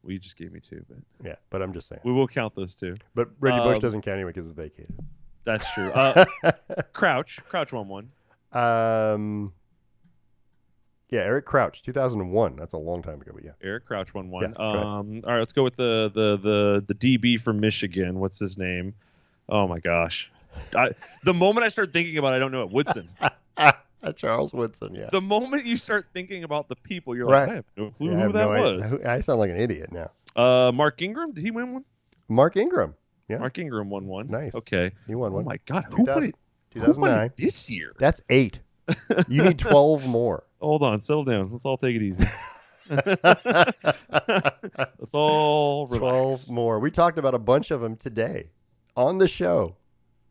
Well, you just gave me 2, but yeah, but I'm just saying. We will count those 2. But Reggie Bush doesn't count anyway because it's vacated. That's true. Crouch won 1. Yeah, Eric Crouch, 2001. That's a long time ago, but yeah. Eric Crouch won 1. Yeah, all right, let's go with the DB from Michigan. What's his name? Oh my gosh. The moment I start thinking about it, I don't know it. Woodson. Charles Woodson, yeah. The moment you start thinking about the people, you're like, I have no clue who that was. I sound like an idiot now. Mark Ingram, did he win 1? Mark Ingram. Yeah. Mark Ingram won 1. Nice. Okay. He won 1. Oh my God. Who won it? 2009. This year? That's 8. You need 12 more. Hold on, settle down. Let's all take it easy. Let's all relax. 12 more. We talked about a bunch of them today on the show.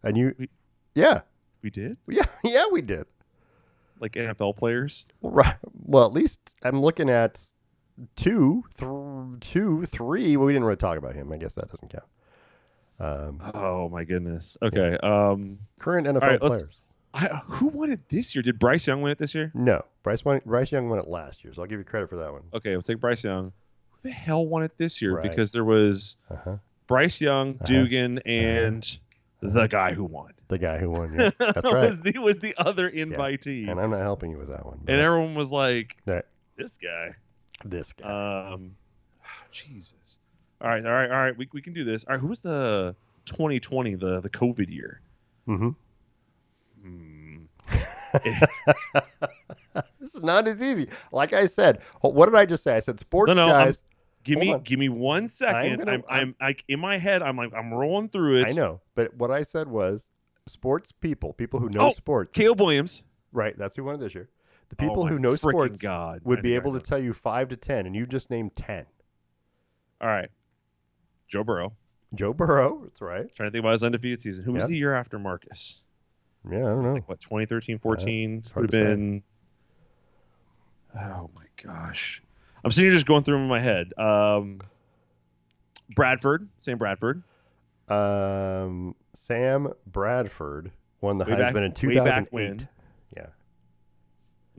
And we did? Yeah, we did. Like NFL players? Right. Well, at least I'm looking at 2, 3. Well, we didn't really talk about him. I guess that doesn't count. Oh my goodness. Okay. Current NFL players. Who won it this year? Did Bryce Young win it this year? No. Bryce Young won it last year, so I'll give you credit for that one. Okay, we'll take Bryce Young. Who the hell won it this year? Right. Because there was Bryce Young, Dugan, and the guy who won. The guy who won, yeah. That's right. was the other invitee. Yeah. And I'm not helping you with that one. And everyone was like, right. This guy. This guy. Jesus. All right. We can do this. All right, who was the 2020, the COVID year. Mm-hmm. Hmm. This is not as easy. Like I said, what did I just say? I said sports No, guys. give Hold on. me 1 second. I'm in my head. I'm rolling through it. I know, but what I said was sports people who know Oh, sports. Caleb Williams. Right, that's who won this year. The Oh, people my who know frickin' sports God. would I be think I able to know. tell you 5 to 10, and you just named 10. All right. Joe Burrow. Joe Burrow, that's right. Trying to think about his undefeated season. Who was Yep. the year after Marcus? Yeah, I don't know. Like what, 2013, 14? It's Would hard have to say. been. Oh my gosh. I'm sitting here just going through them in my head. Bradford, Sam Bradford. Sam Bradford won the Way back- Heisman in way back 2008. when. Yeah,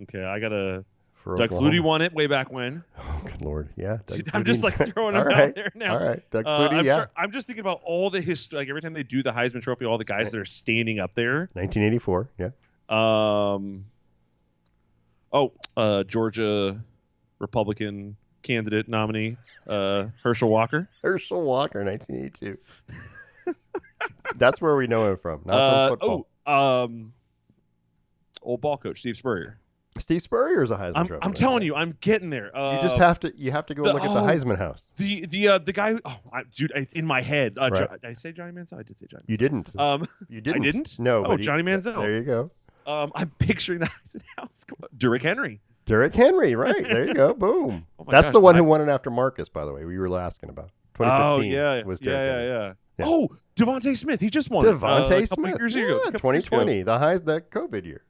Okay, I gotta. for Doug Oklahoma. Flutie won it way back when. Oh, good lord. Yeah, Doug I'm just Flutie. like throwing All them right. out there now. All right, Doug Flutie, yeah. I'm just thinking about all the history. Like every time they do the Heisman Trophy, all the guys that are standing up there. 1984, yeah. Georgia Republican candidate nominee, Herschel Walker. Herschel Walker, 1982. That's where we know him from, not from football. Old ball coach Steve Spurrier. Steve Spurrier is a Heisman Trophy. I'm telling you, I'm getting there. You just have to go and look at the Heisman house. The guy. Dude, it's in my head. Right. Did I say Johnny Manziel? I did say Johnny. You didn't. You didn't. I didn't. No. Oh, Johnny Manziel. There you go. I'm picturing the Heisman house. Derrick Henry. Derrick Henry, right? There you go. Boom. Oh my That's gosh, the one who won it after Marcus, by the way. We were asking about. 2015 was Derrick Henry. Yeah. Yeah. Oh, Devontae Smith. He just won. Devontae a couple Smith. Years yeah, ago. 2020, the COVID year.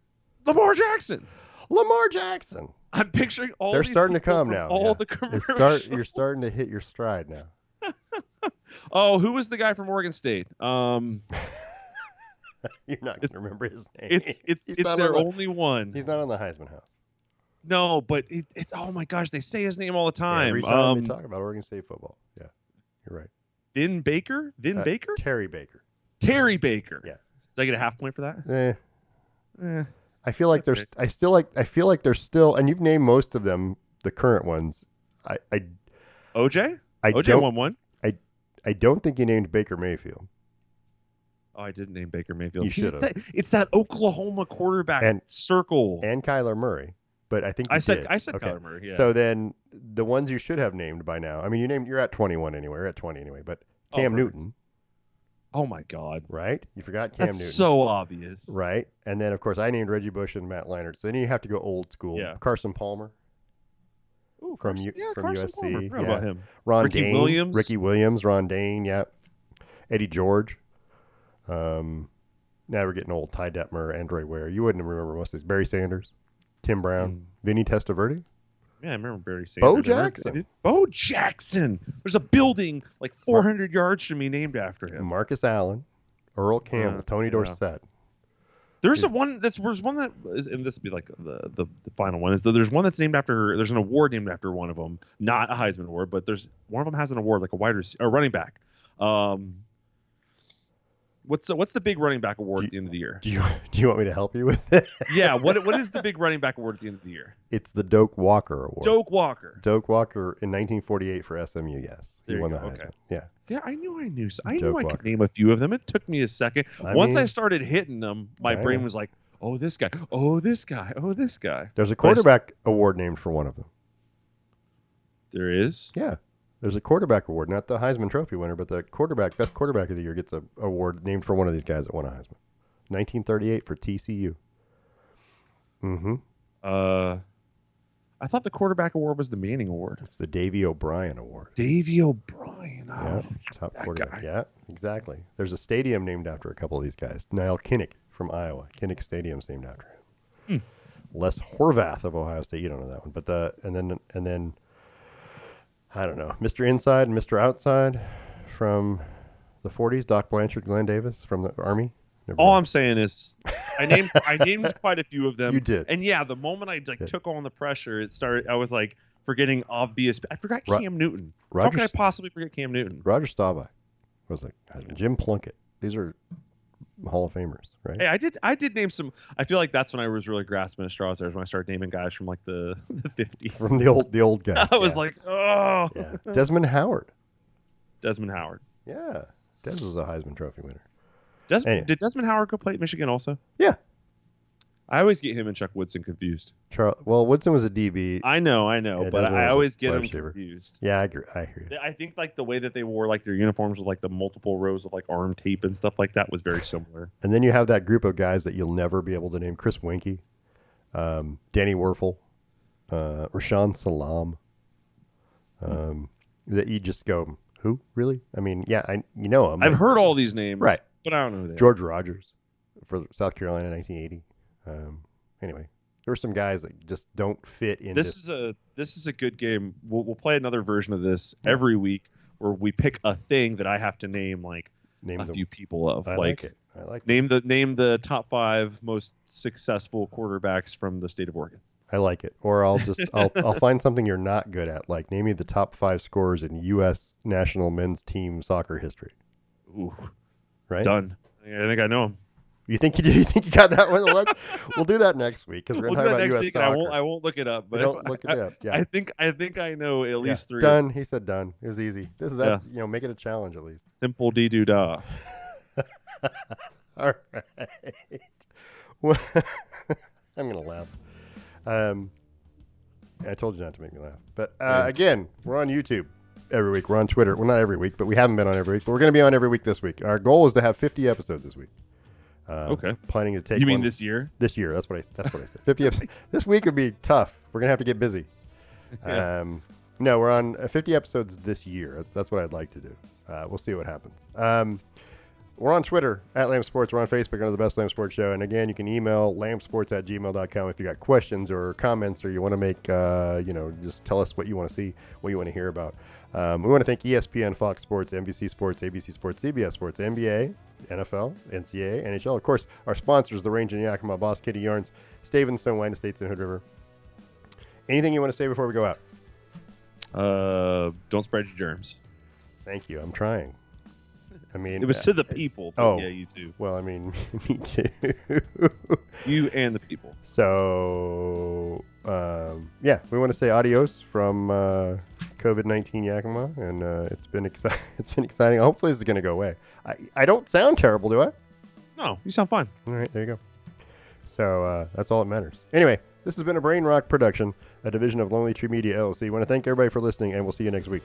Lamar Jackson. Lamar Jackson. I'm picturing all. They're these starting to people come from now. All yeah. the commercials. You're starting to hit your stride now. Oh, who was the guy from Oregon State? You're not going to remember his name. It's their only one. He's not on the Heisman house. No, but it's oh my gosh, they say his name all the time. Yeah, every time they talk about Oregon State football. Yeah, you're right. Vin Baker? Baker? Terry Baker. Terry Baker. Yeah. Did I get a half point for that? I feel like there's. I feel like there's still, and you've named most of them, the current ones. OJ? I OJ don't, won one. I don't think you named Baker Mayfield. Oh, I didn't name Baker Mayfield. You should have. It's that Oklahoma quarterback circle. And Kyler Murray. But I think I said okay. Kyler Murray. Yeah. So then the ones you should have named by now. I mean, you're at 21 anyway. You're at 20 anyway. But Cam Newton. Oh my God. Right? You forgot Cam Newton. That's so obvious. Right? And then of course I named Reggie Bush and Matt Leinart. So then you have to go old school. Yeah. Carson Palmer. Ooh, from Carson USC. Palmer. How about him? Ron Ricky Dane. Williams. Ricky Williams. Ron Dane. Yep. Eddie George. Now we're getting old. Ty Detmer, Andre Ware. You wouldn't remember most of these. Barry Sanders, Tim Brown, Vinny Testaverde. Yeah, I remember Barry Sanders. Bo Jackson. Bo Jackson. There's a building like 400 yards from me named after him. Marcus Allen, Earl Campbell, Tony Dorsett. There's one that is, and this would be like the final one is that there's one that's named after. There's an award named after one of them, not a Heisman award, but there's one of them has an award like a running back. What's the big running back award at the end of the year? Do you want me to help you with it? Yeah. What is the big running back award at the end of the year? It's the Doak Walker Award. Doak Walker in 1948 for SMU. Yes, he won the Heisman. Okay. Yeah. Yeah, I knew I could name a few of them. It took me a second. Once I started hitting them, my brain was like, "Oh, this guy! Oh, this guy! Oh, this guy!" There's a quarterback award named for one of them. There is. Yeah. There's a quarterback award, not the Heisman Trophy winner, but the best quarterback of the year gets an award named for one of these guys that won a Heisman. 1938 for TCU. Mm-hmm. I thought the quarterback award was the Manning Award. It's the Davey O'Brien Award. Davey O'Brien. Oh, yeah, top quarterback. Yeah, exactly. There's a stadium named after a couple of these guys. Niall Kinnick from Iowa. Kinnick Stadium's named after him. Les Horvath of Ohio State. You don't know that one, but and then. I don't know. Mr. Inside and Mr. Outside from the 40s. Doc Blanchard, Glenn Davis from the Army. All I'm saying is I named quite a few of them. You did. And yeah, the moment I took on the pressure, it started. I was like forgetting obvious. I forgot Cam Newton. How could I possibly forget Cam Newton? Roger Staubach was like Jim Plunkett. These are Hall of Famers, right? Hey, I did name some. I feel like that's when I was really grasping at straws. There when I started naming guys from like the 50s. From the old guys. I was like, oh. Yeah. Desmond Howard. Desmond Howard. Yeah. Dez was a Heisman Trophy winner. Did Desmond Howard go play at Michigan also? Yeah. I always get him and Chuck Woodson confused. Woodson was a DB. I know, but I always get them confused. Yeah, I agree. I hear you. I think like the way that they wore like their uniforms with like the multiple rows of like arm tape and stuff like that was very similar. And then you have that group of guys that you'll never be able to name: Chris Winkie, Danny Werfel, Rashawn Salam. That you just go, who really? I mean, yeah, you know him. I've heard all these names, right? But I don't know who they George Rogers for South Carolina, 1980. Anyway, there were some guys that just don't fit in. This is a good game. We'll play another version of this every week where we pick a thing that I have to name a few people of. I like it. I like name the top 5 most successful quarterbacks from the state of Oregon. I like it. Or I'll find something you're not good at, like name me the top 5 scorers in U.S. national men's team soccer history. Ooh, right? Done. I think I know him. You think you do? You think you got that one? We'll do that next week because we're going to talk about U.S. soccer. I won't look it up. But don't look it up. Yeah. I think I know at least 3. Done. He said done. It was easy. Make it a challenge at least. Simple dee doo da. All right. Well, I'm gonna laugh. I told you not to make me laugh. But again, we're on YouTube every week. We're on Twitter. Well, not every week, but we haven't been on every week. But we're going to be on every week this week. Our goal is to have 50 episodes this week. Okay. Planning to take. You mean this year? This year. That's what I said. 50 episodes. This week would be tough. We're going to have to get busy. Yeah. No, we're on 50 episodes this year. That's what I'd like to do. We'll see what happens. We're on Twitter at Lamm Sports. We're on Facebook under the Best Lamm Sports Show. And again, you can email lammsports@gmail.com if you got questions or comments or you want to make, just tell us what you want to see, what you want to hear about. We want to thank ESPN, Fox Sports, NBC Sports, ABC Sports, CBS Sports, NBA, NFL, NCAA, NHL. Of course, our sponsors, the Range in Yakima, Boss Kitty Yarns, Stone Wine Estates in Hood River. Anything you want to say before we go out? Don't spread your germs. Thank you. I'm trying. I mean, it was to the people. But yeah, you too. Well, I mean, me too. You and the people. So, we want to say adios from COVID-19 Yakima, and it's been exciting. Hopefully, this is going to go away. I don't sound terrible, do I? No, you sound fine. All right, there you go. So that's all that matters. Anyway, this has been a Brain Rock production, a division of Lonely Tree Media LLC. I want to thank everybody for listening, and we'll see you next week.